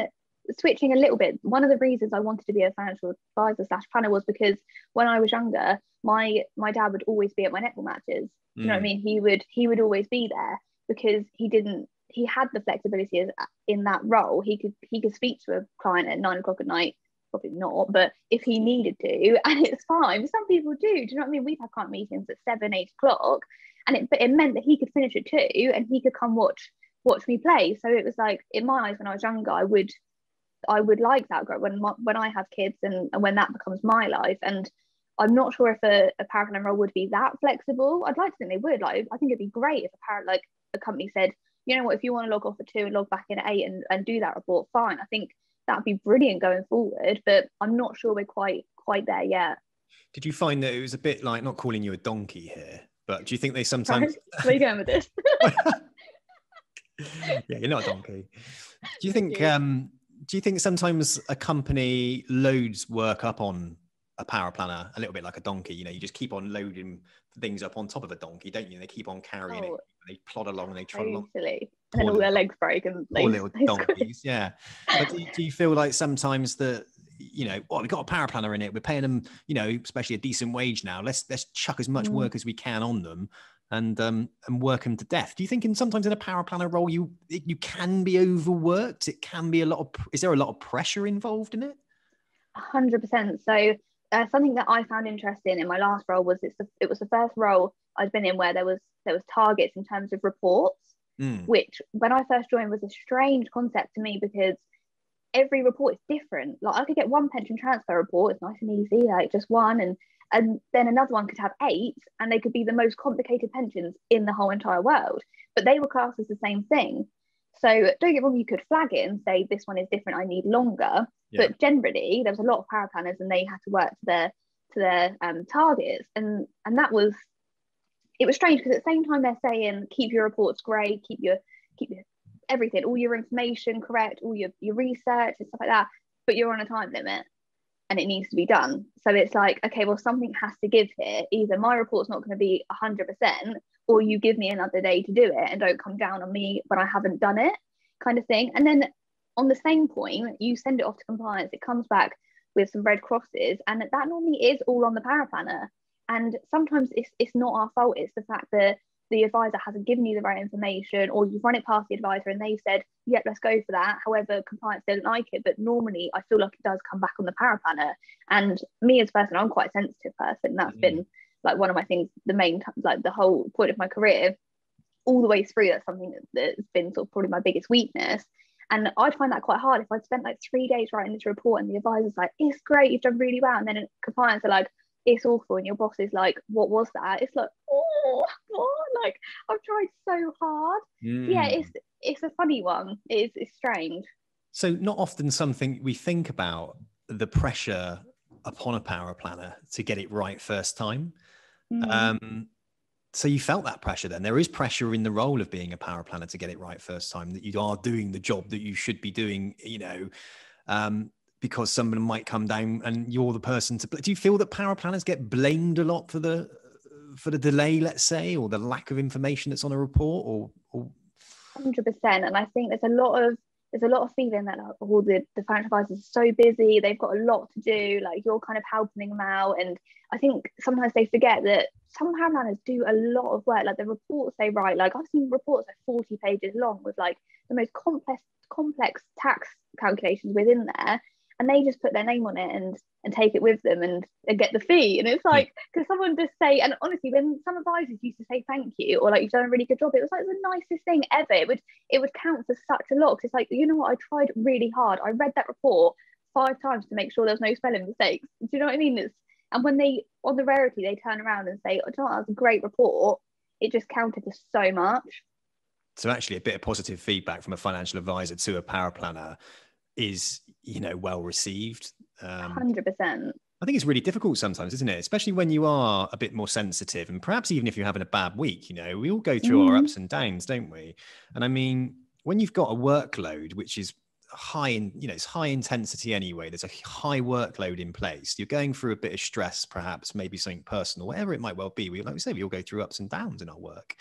switching a little bit, one of the reasons I wanted to be a financial advisor / planner was because when I was younger, my dad would always be at my netball matches. You know what I mean? He would always be there because he had the flexibility in that role. He could speak to a client at 9 o'clock at night, probably not, but if he needed to, and it's fine. Some people do you know what I mean? We've had client meetings at 7-8 o'clock, and it meant that he could finish at 2 and he could come watch me play. So it was like, in my eyes, when I was younger, I would like that when I have kids and when that becomes my life. And I'm not sure if a paraplanner role would be that flexible. I'd like to think they would. Like, I think it'd be great if a company said, you know what, if you want to log off at 2 and log back in at 8 and do that report, fine. I think that'd be brilliant going forward, but I'm not sure we're quite there yet. Did you find that it was a bit like, not calling you a donkey here, but do you think they sometimes... Where are you going with this? Yeah, you're not a donkey. Do you think sometimes a company loads work up on a power planner a little bit like a donkey? You know, you just keep on loading things up on top of a donkey, don't you? They keep on carrying it. They plod along and they trot along. And then all their legs break and poor little donkeys. Yeah. But do you feel like sometimes that, you know, we've got a power planner in it, we're paying them, you know, especially a decent wage now, let's chuck as much work as we can on them and work them to death? Do you think sometimes in a power planner role you can be overworked? It can be is there a lot of pressure involved in it? 100%. So something that I found interesting in my last role was it was the first role I'd been in where there was targets in terms of reports, which when I first joined was a strange concept to me, because every report is different. Like, I could get one pension transfer report, it's nice and easy, like just one, and then another one could have 8, and they could be the most complicated pensions in the whole entire world, but they were classed as the same thing. So don't get wrong, you could flag it and say this one is different, I need longer. Yeah. But generally there was a lot of power planners and they had to work to their targets, and it was strange, because at the same time they're saying keep your reports great, keep your everything, all your information correct, all your research and stuff like that, but you're on a time limit and it needs to be done. So it's like, okay, well, something has to give here. Either my report's not going to be 100%, or you give me another day to do it and don't come down on me when I haven't done it, kind of thing. And then on the same point, you send it off to compliance, it comes back with some red crosses, and that normally is all on the power planner. And sometimes it's not our fault, it's the fact that the advisor hasn't given you the right information, or you've run it past the advisor and they've said, yep, let's go for that. However, compliance don't like it, but normally I feel like it does come back on the power planner. And me as a person, I'm quite a sensitive person. That's been like one of my things, the whole point of my career, all the way through. That's something that's been sort of probably my biggest weakness. And I'd find that quite hard if I'd spent like 3 days writing this report and the advisor's like, it's great, you've done really well. And then compliance are like, it's awful, and your boss is like, what was that? It's like, oh, what? Like, I've tried so hard. Yeah, it's a funny one. It's strange. So not often something we think about, the pressure upon a power planner to get it right first time. So you felt that pressure then. There is pressure in the role of being a power planner to get it right first time, that you are doing the job that you should be doing, you know, because someone might come down and you're the person to... Do you feel that power planners get blamed a lot for the delay, let's say, or the lack of information that's on a report, or... 100%. And I think there's a lot of feeling that all the financial advisors are so busy, they've got a lot to do, like you're kind of helping them out. And I think sometimes they forget that some power planners do a lot of work. Like the reports they write, like I've seen reports like 40 pages long with like the most complex tax calculations within there. and they just put their name on it and take it with them and get the fee. And it's like, because someone just say, and honestly, when some advisors used to say thank you, or like, you've done a really good job, it was like the nicest thing ever. It would count for such a lot, because it's like, you know what, I tried really hard, I read that report 5 times to make sure there was no spelling mistakes. Do you know what I mean? And when they, on the rarity, they turn around and say, oh, do you know what, that was a great report, it just counted for so much. So actually a bit of positive feedback from a financial advisor to a paraplanner is, you know, well received. 100%. I think it's really difficult sometimes, isn't it? Especially when you are a bit more sensitive, and perhaps even if you're having a bad week, you know, we all go through our ups and downs, don't we? And I mean, when you've got a workload, which is high in, you know, it's high intensity anyway, there's a high workload in place, you're going through a bit of stress, perhaps maybe something personal, whatever it might well be. Like we say, we all go through ups and downs in our work.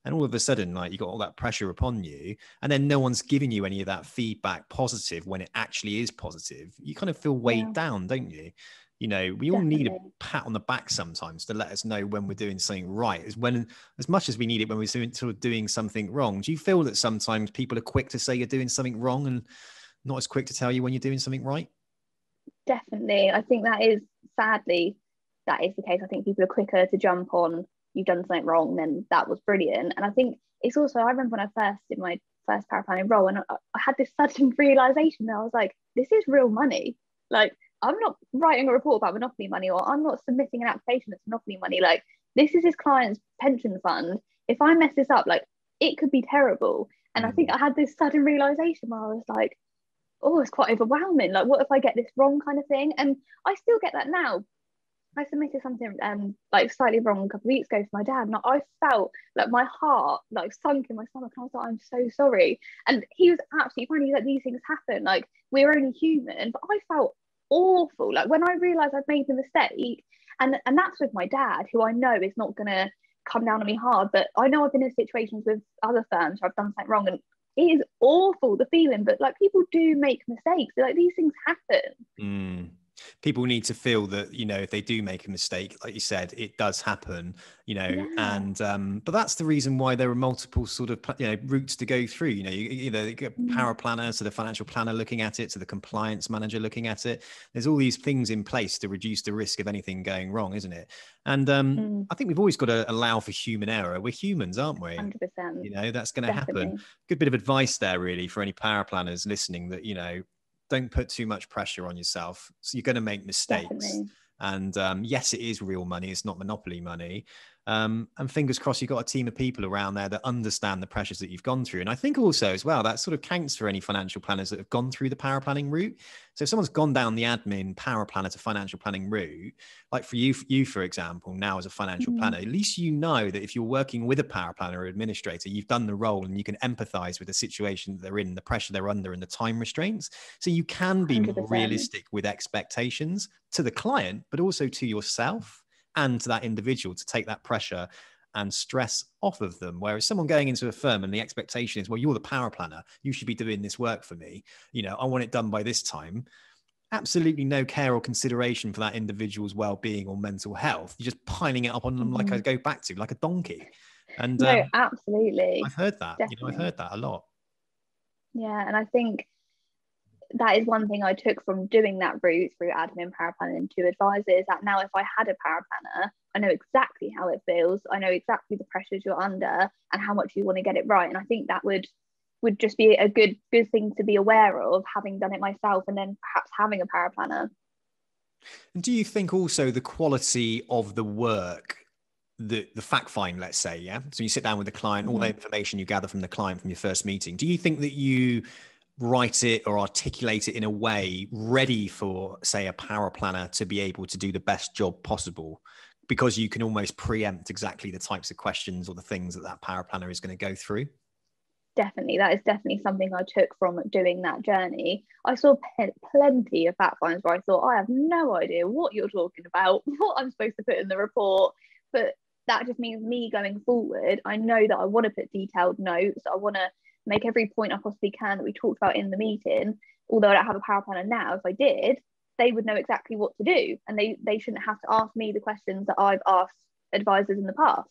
And all of a sudden, like, you got all that pressure upon you, and then no one's giving you any of that feedback positive when it actually is positive. You kind of feel weighed down, don't you? You know, we all need a pat on the back sometimes to let us know when we're doing something right, as much as we need it when we're doing something wrong. Do you feel that sometimes people are quick to say you're doing something wrong and not as quick to tell you when you're doing something right? Definitely. I think sadly, that is the case. I think people are quicker to jump on, you've done something wrong, then that was brilliant. And I think it's also, I remember when I first did my first paraplanning role, and I had this sudden realization that I was like, this is real money. Like, I'm not writing a report about monopoly money, or I'm not submitting an application that's monopoly money. Like, this is his client's pension fund. If I mess this up, like, it could be terrible. And I think I had this sudden realization where I was like, oh, it's quite overwhelming. Like, what if I get this wrong, kind of thing? And I still get that now. I submitted something like slightly wrong a couple of weeks ago to my dad, and I felt like my heart like sunk in my stomach, and I was like, I'm so sorry. And he was absolutely fine. He's like, these things happen, like, we're only human. But I felt awful, like, when I realized I'd made the mistake. And that's with my dad, who I know is not gonna come down on me hard, but I know I've been in situations with other firms where I've done something wrong, and it is awful, the feeling. But like, people do make mistakes, like, these things happen. People need to feel that, you know, if they do make a mistake, like you said, it does happen, you know, and but that's the reason why there are multiple sort of, you know, routes to go through. You know, you get paraplanner, so the financial planner looking at it, to the compliance manager looking at it. There's all these things in place to reduce the risk of anything going wrong, isn't it? And I think we've always got to allow for human error. We're humans, aren't we? 100%. You know, that's going to happen. Good bit of advice there, really, for any paraplanners listening, that, you know, don't put too much pressure on yourself. So you're going to make mistakes. Definitely. And yes, it is real money. It's not monopoly money. And fingers crossed, you've got a team of people around there that understand the pressures that you've gone through. And I think also as well, that sort of counts for any financial planners that have gone through the paraplanning route. So if someone's gone down the admin paraplanner to financial planning route, like for you, for example, now as a financial planner, at least you know that if you're working with a paraplanner or administrator, you've done the role and you can empathize with the situation that they're in, the pressure they're under, and the time restraints. So you can be 100%. more realistic with expectations to the client, but also to yourself and to that individual, to take that pressure and stress off of them. Whereas someone going into a firm and the expectation is, well, you're the power planner, you should be doing this work for me, you know, I want it done by this time. Absolutely no care or consideration for that individual's well-being or mental health. You're just piling it up on them, like I go back to, like a donkey. And no, absolutely. I've heard that. Definitely. You know, I've heard that a lot. Yeah, and I think that is one thing I took from doing that route through admin paraplanning to advisors, that now if I had a paraplanner, I know exactly how it feels. I know exactly the pressures you're under and how much you want to get it right. And I think that would just be a good thing to be aware of, having done it myself, and then perhaps having a paraplanner. And do you think also the quality of the work, the fact find, let's say, yeah, so you sit down with the client, all the information you gather from the client from your first meeting, do you think that you write it or articulate it in a way ready for, say, a paraplanner to be able to do the best job possible, because you can almost preempt exactly the types of questions or the things that that paraplanner is going to go through? Definitely, that is definitely something I took from doing that journey. I saw plenty of fact finds where I thought, I have no idea what you're talking about, what I'm supposed to put in the report. But that just means me going forward, I know that I want to put detailed notes. I want to make every point I possibly can that we talked about in the meeting. Although I don't have a paraplanner now, if I did, they would know exactly what to do, and they shouldn't have to ask me the questions that I've asked advisors in the past.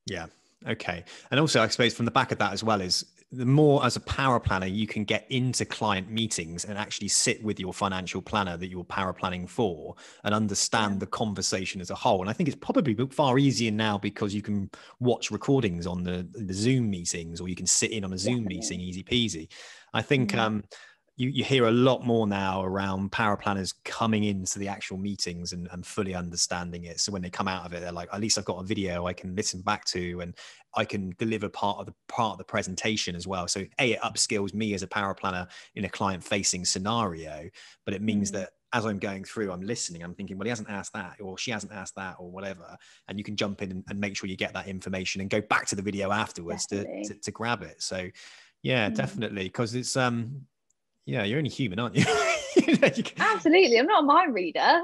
Yeah, Okay. And also, I suppose from the back of that as well is the more as a power planner, you can get into client meetings and actually sit with your financial planner that you're power planning for and understand the conversation as a whole. And I think it's probably far easier now because you can watch recordings on the Zoom meetings, or you can sit in on a Zoom meeting, easy peasy. I think, you hear a lot more now around power planners coming into the actual meetings and fully understanding it. So when they come out of it, they're like, at least I've got a video I can listen back to, and I can deliver part of the presentation as well. So it upskills me as a power planner in a client facing scenario, but it means that as I'm going through, I'm listening, I'm thinking, well, he hasn't asked that, or she hasn't asked that, or whatever. And you can jump in and make sure you get that information and go back to the video afterwards to grab it. So yeah, definitely. Because it's, yeah, you're only human, aren't you? Absolutely. I'm not a mind reader.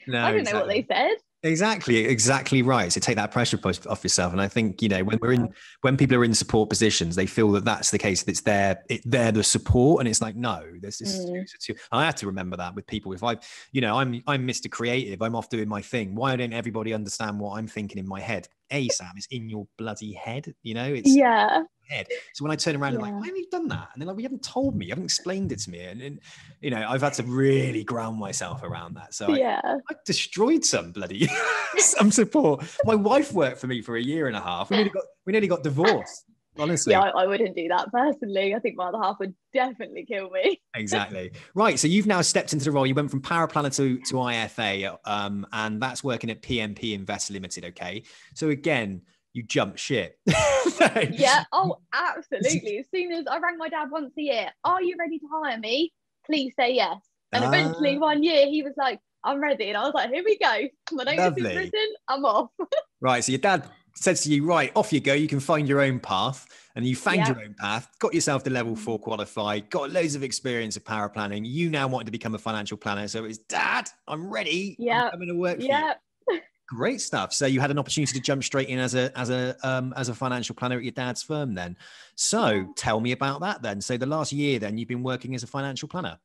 No, I don't know what they said. Exactly right. So take that pressure off yourself. And I think, when people are in support positions, they feel that that's the case, that they're the support. And it's like, no, there's this. I have to remember that with people. If I'm Mr. Creative, I'm off doing my thing. Why don't everybody understand what I'm thinking in my head? Sam, it's in your bloody head. It's head. So when I turn around and like, why have you done that? And they're like, well, you haven't told me, you haven't explained it to me. And I've had to really ground myself around that. So I destroyed some support. My wife worked for me for a year and a half. We nearly got divorced. Honestly. Yeah, I wouldn't do that personally. I think my other half would definitely kill me. Exactly. Right. So you've now stepped into the role. You went from Paraplanner to IFA, and that's working at PMP Invest Limited. Okay. So again, you jump ship. Yeah. Oh, absolutely. As soon as I rang my dad once a year, are you ready to hire me? Please say yes. And eventually one year he was like, I'm ready. And I was like, here we go. My notice is written. I'm off. Right. So your dad says to you, right, off you go. You can find your own path. And you found your own path, got yourself to level 4 qualified, got loads of experience of power planning. You now wanted to become a financial planner. So it's, Dad, I'm ready. Yeah. I'm coming to work for you. Great stuff. So you had an opportunity to jump straight in as a financial planner at your dad's firm then. So tell me about that then. So the last year then you've been working as a financial planner.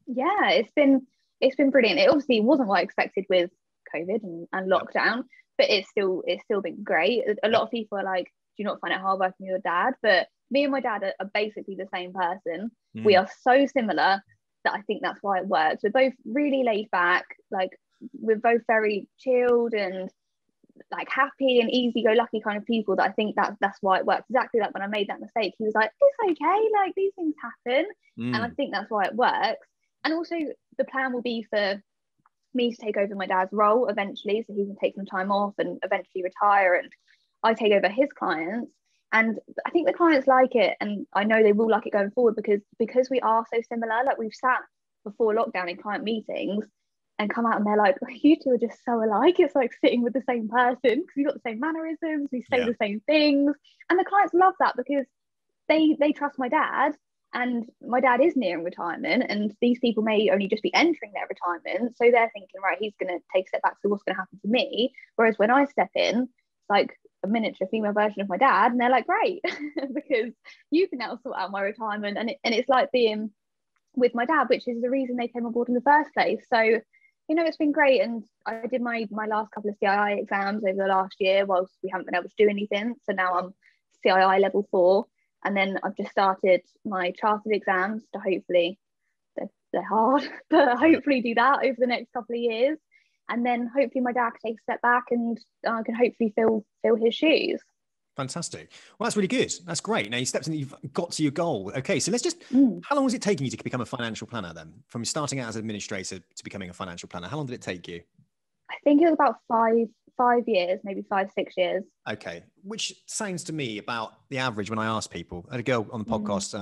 Yeah, it's been brilliant. It obviously wasn't what I expected with COVID and lockdown, but it's still been great. A lot of people are like, do you not find it hard working with your dad? But me and my dad are basically the same person. We are so similar that I think that's why it works. We're both really laid back, like we're both very chilled and like happy and easy-go-lucky kind of people, that I think that's why it works. Exactly like when I made that mistake, he was like, it's okay, like these things happen. And I think that's why it works. And also the plan will be for me to take over my dad's role eventually, so he can take some time off and eventually retire, and I take over his clients. And I think the clients like it, and I know they will like it going forward, because we are so similar. Like we've sat before lockdown in client meetings and come out and they're like, you two are just so alike. It's like sitting with the same person because we've got the same mannerisms, we say the same things. And the clients love that because they trust my dad, and my dad is nearing retirement, and these people may only just be entering their retirement. So they're thinking, right, he's going to take a step back, so what's going to happen to me? Whereas when I step in, it's like a miniature female version of my dad, and they're like, great, because you can now sort out my retirement. And it's like being with my dad, which is the reason they came on board in the first place. So it's been great. And I did my last couple of CII exams over the last year whilst we haven't been able to do anything. So now I'm CII level 4. And then I've just started my chartered exams to hopefully, they're hard, but hopefully do that over the next couple of years. And then hopefully my dad can take a step back and I can hopefully fill his shoes. Fantastic. Well, that's really good. That's great. Now you stepped in, you've got to your goal. Okay, so let's just, how long was it taking you to become a financial planner then? From starting out as an administrator to becoming a financial planner, how long did it take you? I think it was about 5 years, maybe 5-6 years. Okay, which sounds to me about the average when I ask people. I had a girl on the podcast,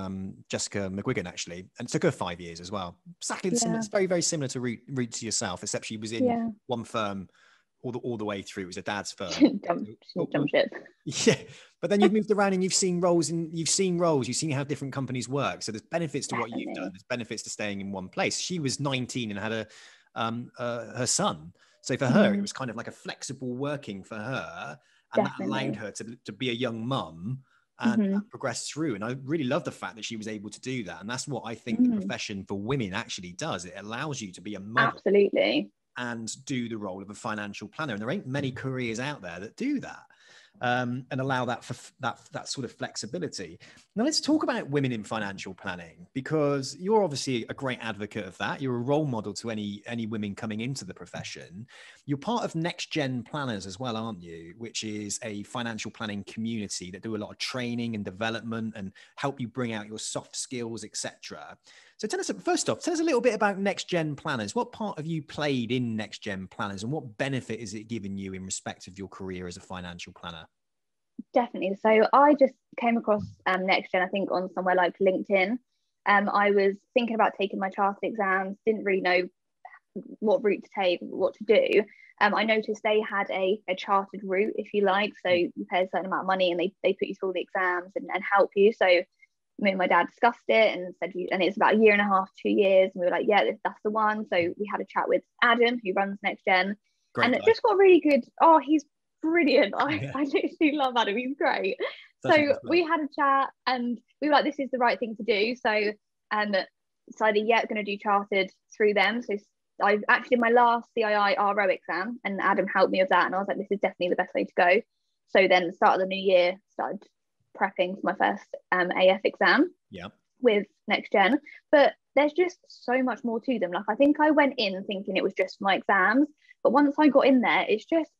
Jessica McGuigan, actually, and it took her 5 years as well. Exactly the similar. It's very, very similar to route to yourself, except she was in one firm all the way through. It was a dad's firm. Jump ship. Yeah, but then you've moved around and you've seen roles, you've seen how different companies work. So there's benefits to what you've done. There's benefits to staying in one place. She was 19 and had her son. So for her, it was kind of like a flexible working for her, and that allowed her to be a young mum and progress through. And I really love the fact that she was able to do that. And that's what I think the profession for women actually does. It allows you to be a mother. Absolutely. And do the role of a financial planner. And there ain't many careers out there that do that. and allow that for that sort of flexibility. Now let's talk about women in financial planning, because you're obviously a great advocate of that. You're a role model to any women coming into the profession. You're part of Next Gen Planners as well, aren't you? Which is a financial planning community that do a lot of training and development and help you bring out your soft skills, etc. So tell us, first off, tell us a little bit about Next Gen Planners. What part have you played in Next Gen Planners, and what benefit is it giving you in respect of your career as a financial planner? Definitely. So I just came across Next Gen, I think, on somewhere like LinkedIn. I was thinking about taking my chartered exams, didn't really know what route to take, what to do. I noticed they had a chartered route, if you like. So you pay a certain amount of money and they put you through all the exams and help you. So me and my dad discussed it and said, and it's about 1.5 years, 2 years. And we were like, yeah, that's the one. So we had a chat with Adam, who runs Next Gen. Great and guy. It just got really good. Oh, he's brilliant. I literally love Adam. He's great. So we had a chat and we were like, this is the right thing to do. So decided, yeah, going to do chartered through them. So I actually did my last CII RO exam and Adam helped me with that. And I was like, this is definitely the best way to go. So then the start of the new year, started prepping for my first AF exam with Next Gen. But there's just so much more to them. Like, I think I went in thinking it was just my exams, but once I got in there, it's just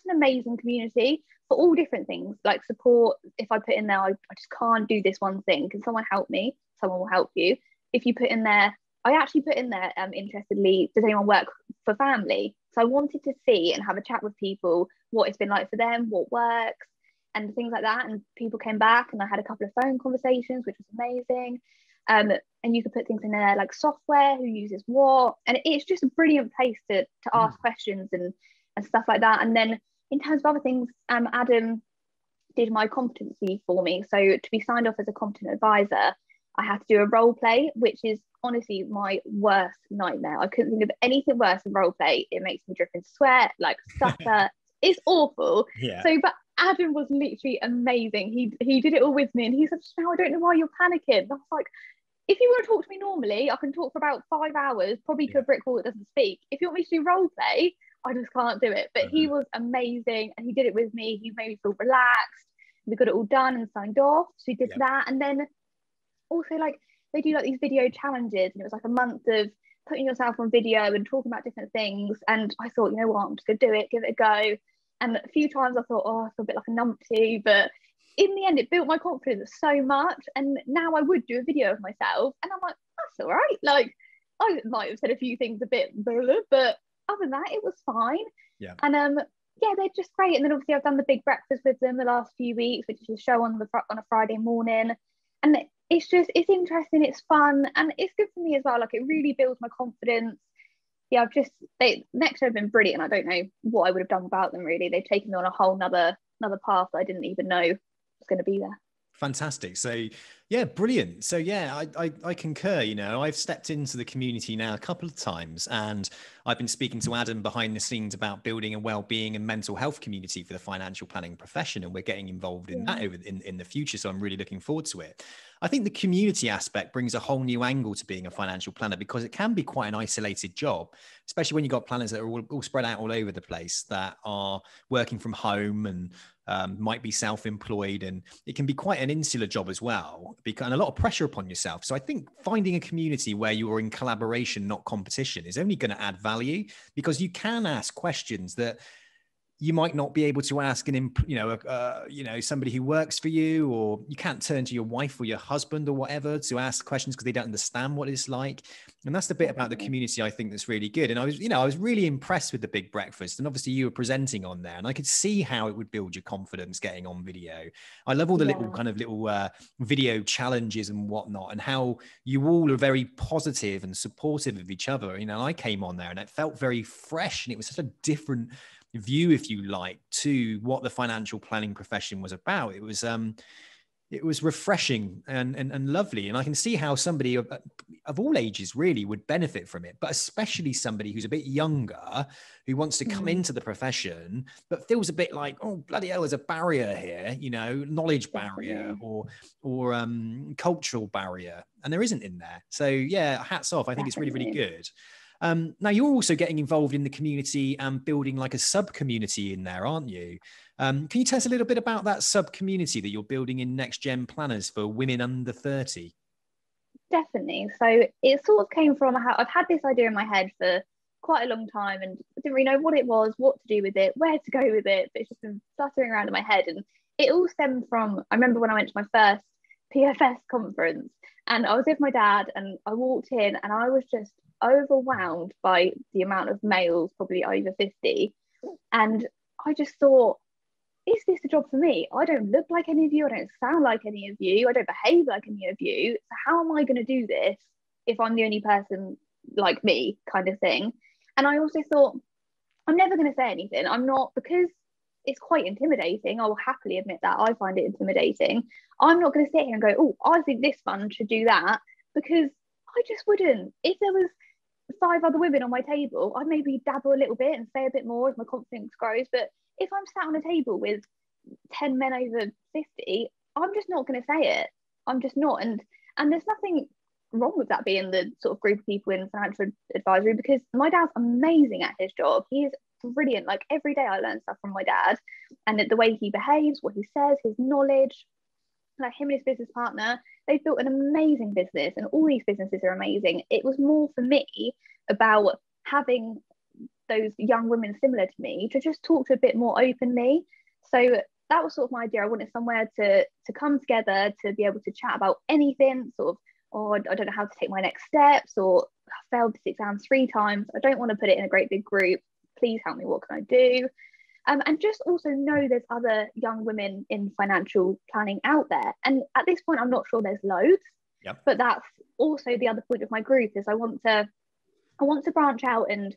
an amazing community for all different things, like support. If I put in there, I just can't do this one thing, can someone help me? Someone will help you. If you put in there, I actually put in there interestedly, does anyone work for family? So I wanted to see and have a chat with people, what it's been like for them, what works and things like that. And people came back and I had a couple of phone conversations, which was amazing. And you could put things in there like software, who uses what, and it's just a brilliant place to ask questions and stuff like that. And then in terms of other things, Adam did my competency for me. So to be signed off as a competent advisor, I had to do a role play, which is honestly my worst nightmare. I couldn't think of anything worse than role play. It makes me drip in sweat, like stutter. It's awful. Yeah. So, but Adam was literally amazing. He did it all with me, and he said, "Chanelle, I don't know why you're panicking." And I was like, if you want to talk to me normally, I can talk for about 5 hours, probably to a brick wall that doesn't speak. If you want me to do role play, I just can't do it. But he was amazing and he did it with me. He made me feel relaxed. We got it all done and signed off. So he did that. And then also, like, they do like these video challenges, and it was like a month of putting yourself on video and talking about different things. And I thought, you know what, I'm just gonna do it, give it a go. And a few times I thought, oh, I feel a bit like a numpty, but in the end it built my confidence so much. And now I would do a video of myself and I'm like, that's all right. Like, I might have said a few things a bit blah, but other than that, it was fine. Yeah. And yeah, they're just great. And then obviously I've done the big breakfast with them the last few weeks, which is a show on a Friday morning. And it's interesting, it's fun, and it's good for me as well. Like, it really builds my confidence. Yeah, Next have been brilliant. I don't know what I would have done without them, really. They've taken me on a whole nother path that I didn't even know was going to be there. Fantastic. So yeah, brilliant. So yeah, I concur. You know, I've stepped into the community now a couple of times, and I've been speaking to Adam behind the scenes about building a well-being and mental health community for the financial planning profession, and we're getting involved in that in the future. So I'm really looking forward to it. I think the community aspect brings a whole new angle to being a financial planner, because it can be quite an isolated job, especially when you've got planners that are all spread out all over the place, that are working from home and might be self-employed, and it can be quite an insular job as well, and a lot of pressure upon yourself. So I think finding a community where you are in collaboration, not competition, is only going to add value, because you can ask questions that you might not be able to ask somebody who works for you, or you can't turn to your wife or your husband or whatever to ask questions because they don't understand what it's like. And that's the bit about the community I think that's really good. And I was really impressed with the big breakfast, and obviously you were presenting on there, and I could see how it would build your confidence getting on video. I love all the little video challenges and whatnot, and how you all are very positive and supportive of each other. You know, I came on there and it felt very fresh, and it was such a different view, if you like, to what the financial planning profession was about. It was refreshing and lovely, and I can see how somebody of all ages really would benefit from it, but especially somebody who's a bit younger, who wants to come into the profession but feels a bit like, oh bloody hell, there's a barrier here, you know, knowledge barrier or cultural barrier, and there isn't in there. So yeah, hats off. I think it's really, really good. Now, you're also getting involved in the community and building like a sub-community in there, aren't you? Can you tell us a little bit about that sub-community that you're building in Next Gen Planners for women under 30? Definitely. So it sort of came from how I've had this idea in my head for quite a long time and didn't really know what it was, what to do with it, where to go with it, but it's just been fluttering around in my head. And it all stemmed from, I remember when I went to my first PFS conference and I was with my dad and I walked in and I was just overwhelmed by the amount of males, probably over 50. And I just thought, is this a job for me? I don't look like any of you. I don't sound like any of you. I don't behave like any of you. So how am I going to do this if I'm the only person like me, kind of thing? And I also thought, I'm never going to say anything. I'm not, because it's quite intimidating. I will happily admit that. I find it intimidating. I'm not going to sit here and go, oh, I think this fund should do that, because I just wouldn't. If there was 5 other women on my table, I'd maybe dabble a little bit and say a bit more as my confidence grows. But if I'm sat on a table with 10 men over 50, I'm just not going to say it. I'm just not. And there's nothing wrong with that being the sort of group of people in financial advisory, because my dad's amazing at his job. He is brilliant. Like every day I learn stuff from my dad, and the way he behaves, what he says, his knowledge, like him and his business partner, they've built an amazing business and all these businesses are amazing. It was more for me about having those young women similar to me to just talk to a bit more openly. So that was sort of my idea. I wanted somewhere to come together, to be able to chat about anything, sort of, or I don't know how to take my next steps, or I failed this exam 3 times. I don't want to put it in a great big group. Please help me. What can I do? And just also know there's other young women in financial planning out there. And at this point, I'm not sure there's loads. Yep. But that's also the other point of my group, is I want to branch out and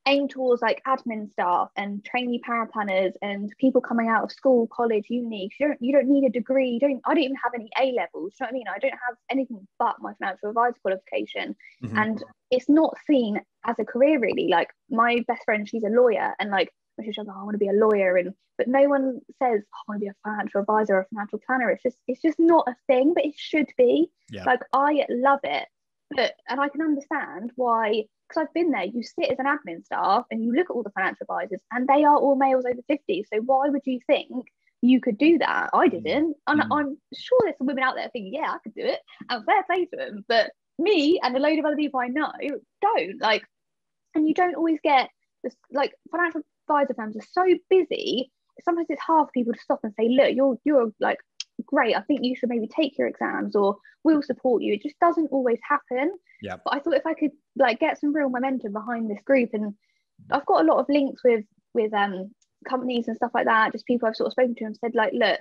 aim towards like admin staff and trainee paraplanners and people coming out of school, college, uni. You don't need a degree. I don't even have any A levels. You know what I mean? I don't have anything but my financial advisor qualification. Mm-hmm. And it's not seen as a career really. Like my best friend, she's a lawyer, and like when she's like, oh, I want to be a lawyer, but no one says, oh, I want to be a financial advisor or a financial planner. It's just not a thing, but it should be. Yeah. Like I love it. And I can understand why, because I've been there. You sit as an admin staff and you look at all the financial advisors and they are all males over 50. So why would you think you could do that? I didn't. And I'm sure there's some women out there thinking, yeah, I could do it, and fair play to them. But me and a load of other people I know don't. Like, and you don't always get this, like financial advisor firms are so busy. Sometimes it's hard for people to stop and say, look, you're like, great, I think you should maybe take your exams, or we'll support you. It just doesn't always happen. Yeah. But I thought if I could like get some real momentum behind this group, and I've got a lot of links with companies and stuff like that, just people I've sort of spoken to and said like, look,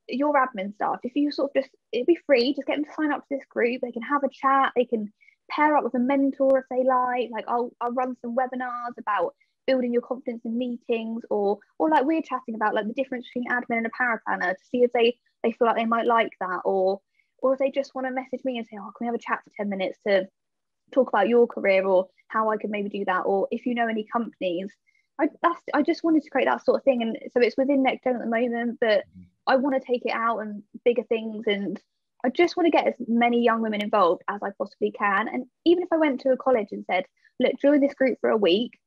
your admin staff, if you sort of just, it'd be free, just get them to sign up to this group. They can have a chat, they can pair up with a mentor if they like I'll run some webinars about building your confidence in meetings, or like we're chatting about like the difference between admin and a paraplanner, to see if they feel like they might like that, or if they just want to message me and say, oh, can we have a chat for 10 minutes to talk about your career, or how I could maybe do that, or if you know any companies. I just wanted to create that sort of thing. And so it's within Next Gen at the moment, but I want to take it out and bigger things, and I just want to get as many young women involved as I possibly can. And even if I went to a college and said, look, join this group for a week,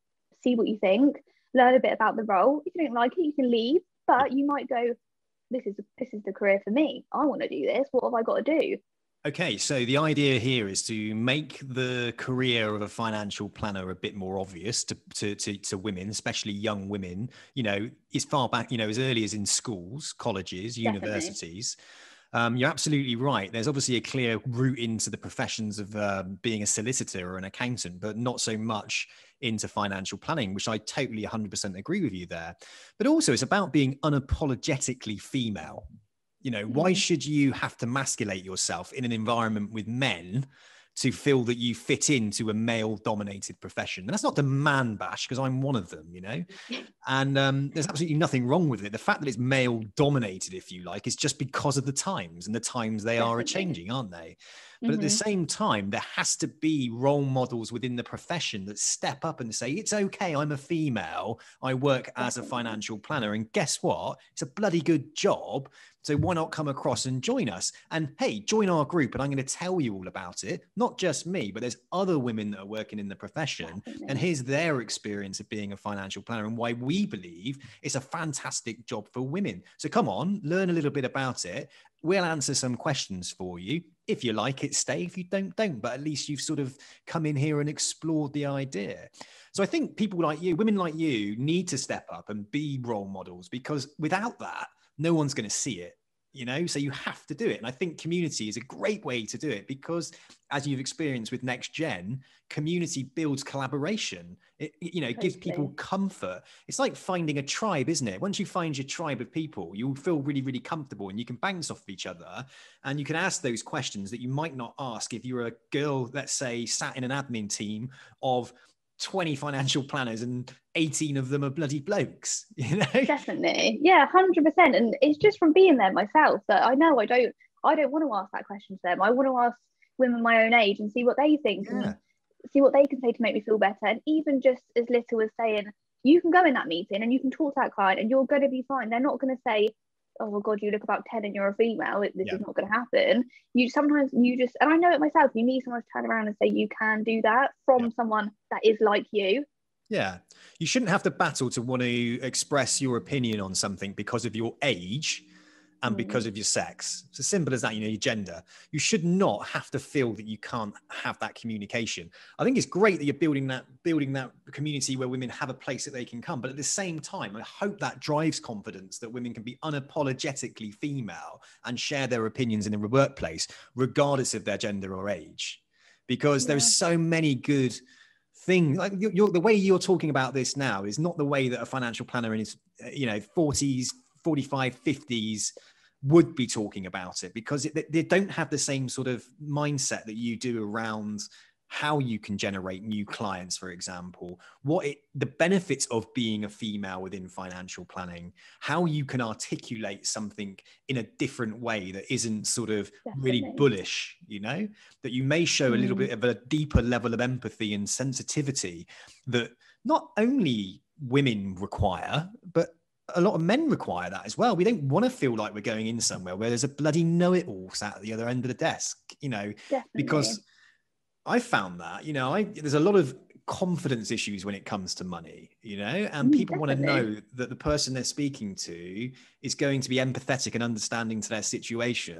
see what you think, learn a bit about the role. If you don't like it, you can leave, but you might go, this is the career for me. I want to do this. What have I got to do? Okay, so the idea here is to make the career of a financial planner a bit more obvious to women, especially young women, as far back, as early as in schools, colleges, universities. You're absolutely right. There's obviously a clear route into the professions of being a solicitor or an accountant, but not so much into financial planning, which I totally 100% agree with you there. But also it's about being unapologetically female. Why should you have to masculate yourself in an environment with men to feel that you fit into a male dominated profession? And that's not to man bash, because I'm one of them, and there's absolutely nothing wrong with it. The fact that it's male dominated, if you like, is just because of the times, and the times they are changing, aren't they? But at the same time, there has to be role models within the profession that step up and say, it's okay, I'm a female, I work as a financial planner, and guess what? It's a bloody good job. So why not come across and join us? And hey, join our group and I'm going to tell you all about it. Not just me, but there's other women that are working in the profession. Definitely. And here's their experience of being a financial planner and why we believe it's a fantastic job for women. So come on, learn a little bit about it. We'll answer some questions for you. If you like it, stay. If you don't. But at least you've sort of come in here and explored the idea. So I think people like you, women like you, need to step up and be role models, because without that, no one's going to see it, so you have to do it. And I think community is a great way to do it, because as you've experienced with Next Gen, community builds collaboration. It gives people comfort. It's like finding a tribe, isn't it? Once you find your tribe of people, you'll feel really, really comfortable and you can bounce off of each other and you can ask those questions that you might not ask if you're a girl, let's say, sat in an admin team of 20 financial planners and 18 of them are bloody blokes, Definitely. Yeah, 100%. And it's just from being there myself that I know I don't want to ask that question to them. I want to ask women my own age and see what they think and see what they can say to make me feel better. And even just as little as saying, you can go in that meeting and you can talk to that client and you're going to be fine. They're not going to say, oh God, you look about 10 and you're a female. This is not going to happen. And I know it myself, you need someone to turn around and say you can do that from someone that is like you. Yeah. You shouldn't have to battle to want to express your opinion on something because of your age and because of your sex. It's as simple as that, your gender. You should not have to feel that you can't have that communication. I think it's great that you're building that community where women have a place that they can come. But at the same time, I hope that drives confidence that women can be unapologetically female and share their opinions in the workplace, regardless of their gender or age. Because there's so many good things. Like the way you're talking about this now is not the way that a financial planner in his 40s, 45, 50s would be talking about it, because they don't have the same sort of mindset that you do around how you can generate new clients, for example, the benefits of being a female within financial planning, how you can articulate something in a different way that isn't sort of really bullish, that you may show a little bit of a deeper level of empathy and sensitivity that not only women require, but a lot of men require that as well. We don't want to feel like we're going in somewhere where there's a bloody know-it-all sat at the other end of the desk, because I found that, there's a lot of confidence issues when it comes to money, and people want to know that the person they're speaking to is going to be empathetic and understanding to their situation.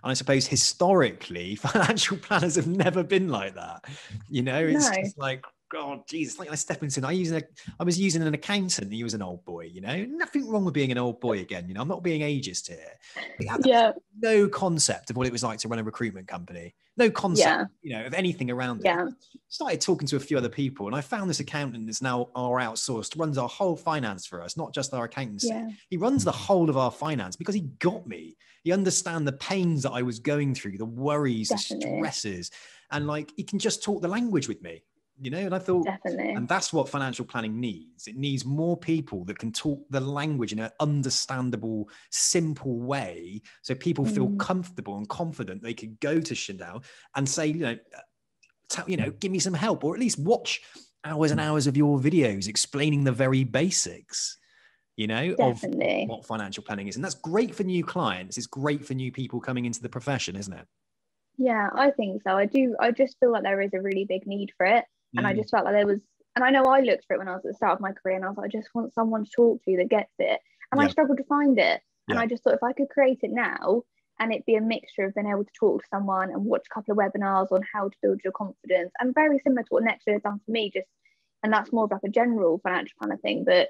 And I suppose historically, financial planners have never been like that. It's just like, God, Jesus, like I step into, I was using an accountant. He was an old boy, nothing wrong with being an old boy again. I'm not being ageist here. No concept of what it was like to run a recruitment company. No concept, of anything around it. Started talking to a few other people, and I found this accountant that's now our outsourced, runs our whole finance for us, not just our accountancy. He runs the whole of our finance because he got me. He understands the pains that I was going through, the worries, the stresses, and like he can just talk the language with me. And I thought, and that's what financial planning needs. It needs more people that can talk the language in an understandable, simple way, so people feel comfortable and confident they could go to Chanelle and say, give me some help, or at least watch hours and hours of your videos explaining the very basics, of what financial planning is. And that's great for new clients. It's great for new people coming into the profession, isn't it? Yeah, I think so. I do. I just feel like there is a really big need for it. And I just felt like there was, and I know I looked for it when I was at the start of my career, and I was like, I just want someone to talk to that gets it. And I struggled to find it. And I just thought if I could create it now and it be a mixture of being able to talk to someone and watch a couple of webinars on how to build your confidence, and very similar to what Next Year has done for me, and that's more of like a general financial planner thing, but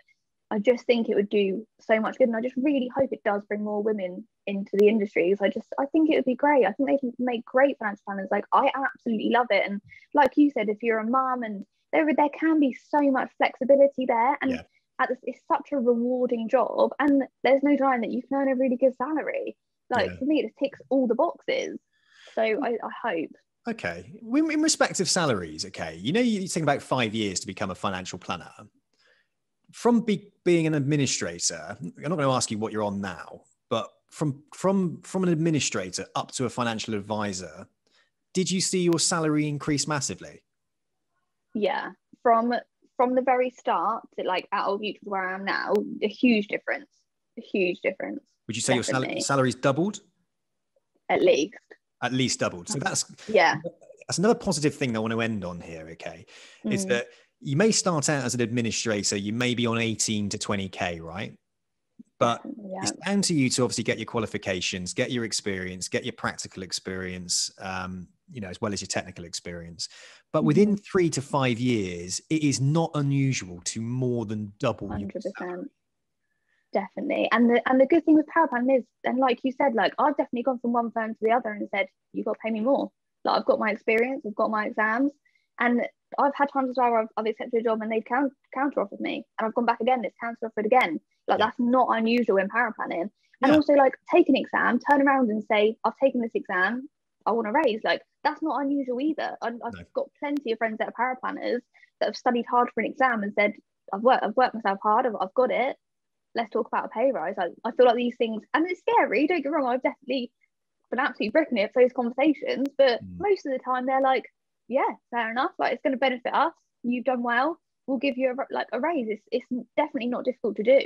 I just think it would do so much good. And I just really hope it does bring more women into the industries. I think it would be great. I think they can make great financial planners. Like, I absolutely love it. And like you said, if you're a mum, and there can be so much flexibility there, and it's such a rewarding job, and there's no denying that you can earn a really good salary. For me, it just ticks all the boxes. So I hope. Okay. In respect of salaries, okay, you think about 5 years to become a financial planner. From being an administrator, I'm not going to ask you what you're on now, but from an administrator up to a financial advisor, did you see your salary increase massively? Yeah, from the very start to like at Old Mutual where I am now, a huge difference. A huge difference. Would you say Definitely. your salary's doubled? At least. At least doubled. So that's another positive thing that I want to end on here, okay, is that you may start out as an administrator, you may be on 18 to 20K, right? But it's down to you to obviously get your qualifications, get your experience, get your practical experience, as well as your technical experience. But within 3 to 5 years, it is not unusual to more than double. 100%. Definitely. And the good thing with Paraplanner is, and like you said, like I've definitely gone from one firm to the other and said, you've got to pay me more. Like I've got my experience, I've got my exams, and I've had times as well where I've accepted a job and they've counter offered me, and I've gone back again, it's counter offered again. Like that's not unusual in paraplanning. And also like take an exam, turn around and say, I've taken this exam, I want to raise. Like that's not unusual either. I've got plenty of friends that are paraplanners that have studied hard for an exam and said, I've worked myself hard, I've got it. Let's talk about a pay rise. I feel like these things, and it's scary, don't get me wrong, I've definitely been absolutely bricking it for those conversations, but most of the time they're like, yeah, fair enough, like it's going to benefit us, you've done well, we'll give you a raise. It's definitely not difficult to do.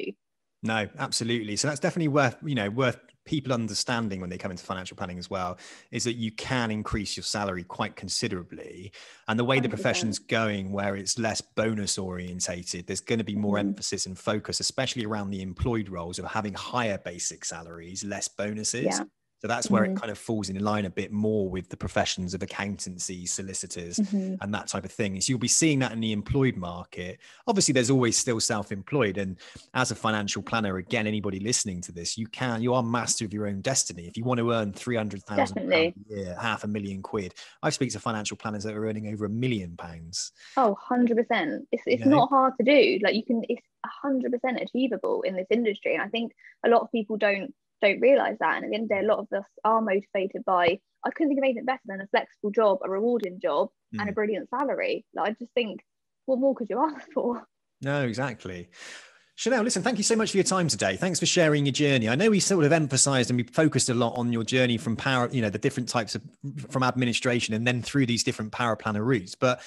No, absolutely. So that's definitely worth people understanding when they come into financial planning as well, is that you can increase your salary quite considerably. And the way 100%. The profession's going, where it's less bonus orientated, there's going to be more emphasis and focus, especially around the employed roles, of having higher basic salaries, less bonuses. Yeah. So that's where it kind of falls in line a bit more with the professions of accountancy, solicitors, and that type of thing. So you'll be seeing that in the employed market. Obviously, there's always still self-employed. And as a financial planner, again, anybody listening to this, you are master of your own destiny. If you want to earn £300,000 a year, £500,000, I speak to financial planners that are earning over £1 million. Oh, 100%. It's not hard to do. Like it's 100% achievable in this industry. And I think a lot of people don't realize that, and at the end of the day, a lot of us are motivated by, I couldn't think of anything better than a flexible job, a rewarding job, and a brilliant salary. Like I just think, what more could you ask for? No, exactly. Chanelle, listen, thank you so much for your time today. Thanks for sharing your journey. I know we sort of emphasized and we focused a lot on your journey from the different types of, from administration and then through these different paraplanner routes, but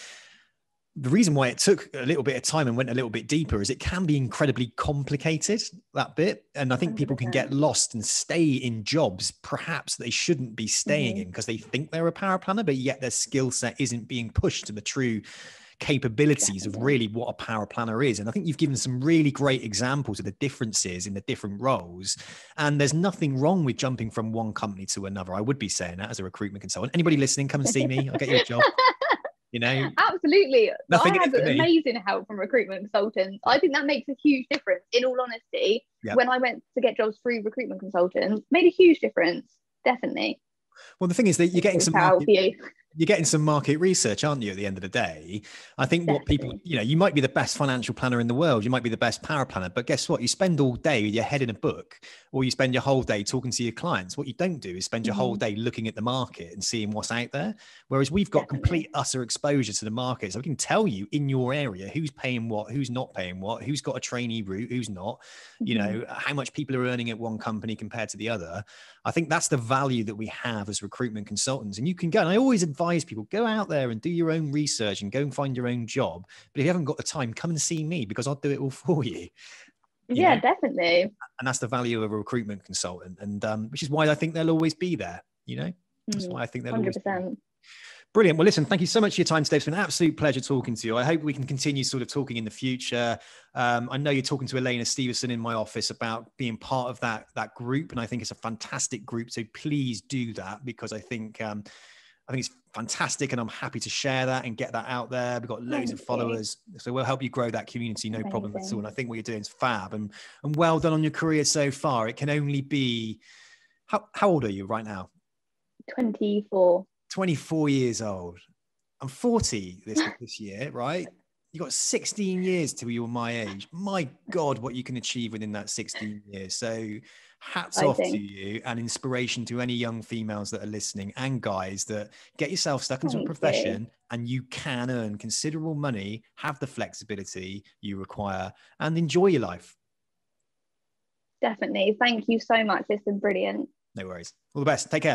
the reason why it took a little bit of time and went a little bit deeper is it can be incredibly complicated, that bit. And I think 100%. People can get lost and stay in jobs perhaps they shouldn't be staying in because they think they're a paraplanner, but yet their skill set isn't being pushed to the true capabilities of really what a paraplanner is. And I think you've given some really great examples of the differences in the different roles. And there's nothing wrong with jumping from one company to another. I would be saying that as a recruitment consultant. Anybody listening, come and see me. I'll get you a job. Absolutely. I had amazing help from recruitment consultants. I think that makes a huge difference, in all honesty. When I went to get jobs through recruitment consultants, made a huge difference, definitely. Well, the thing is that you're getting some market research, aren't you, at the end of the day? I think what people, you might be the best financial planner in the world, you might be the best paraplanner, but guess what? You spend all day with your head in a book, or you spend your whole day talking to your clients. What you don't do is spend your whole day looking at the market and seeing what's out there. Whereas we've got complete utter exposure to the market. So we can tell you in your area who's paying what, who's not paying what, who's got a trainee route, who's not, how much people are earning at one company compared to the other. I think that's the value that we have as recruitment consultants. And you can go, and I always advise people, go out there and do your own research and go and find your own job. But if you haven't got the time, come and see me because I'll do it all for you. You know? Definitely. And that's the value of a recruitment consultant. And which is why I think they'll always be there. That's why I think they'll 100%. Always be there. Brilliant. Well, listen, thank you so much for your time today. It's been an absolute pleasure talking to you. I hope we can continue sort of talking in the future. I know you're talking to Elena Stevenson in my office about being part of that group. And I think it's a fantastic group. So please do that because I think it's fantastic and I'm happy to share that and get that out there. We've got loads of followers. So we'll help you grow that community. No problem at all. And I think what you're doing is fab and well done on your career so far. It can only be, how old are you right now? 24. 24 years old. I'm 40 this year, right? You got 16 years till you're my age. My God, what you can achieve within that 16 years. So hats off to you and inspiration to any young females that are listening and guys that get yourself stuck into a profession and you can earn considerable money, have the flexibility you require and enjoy your life. Definitely. Thank you so much. It's been brilliant. No worries. All the best. Take care.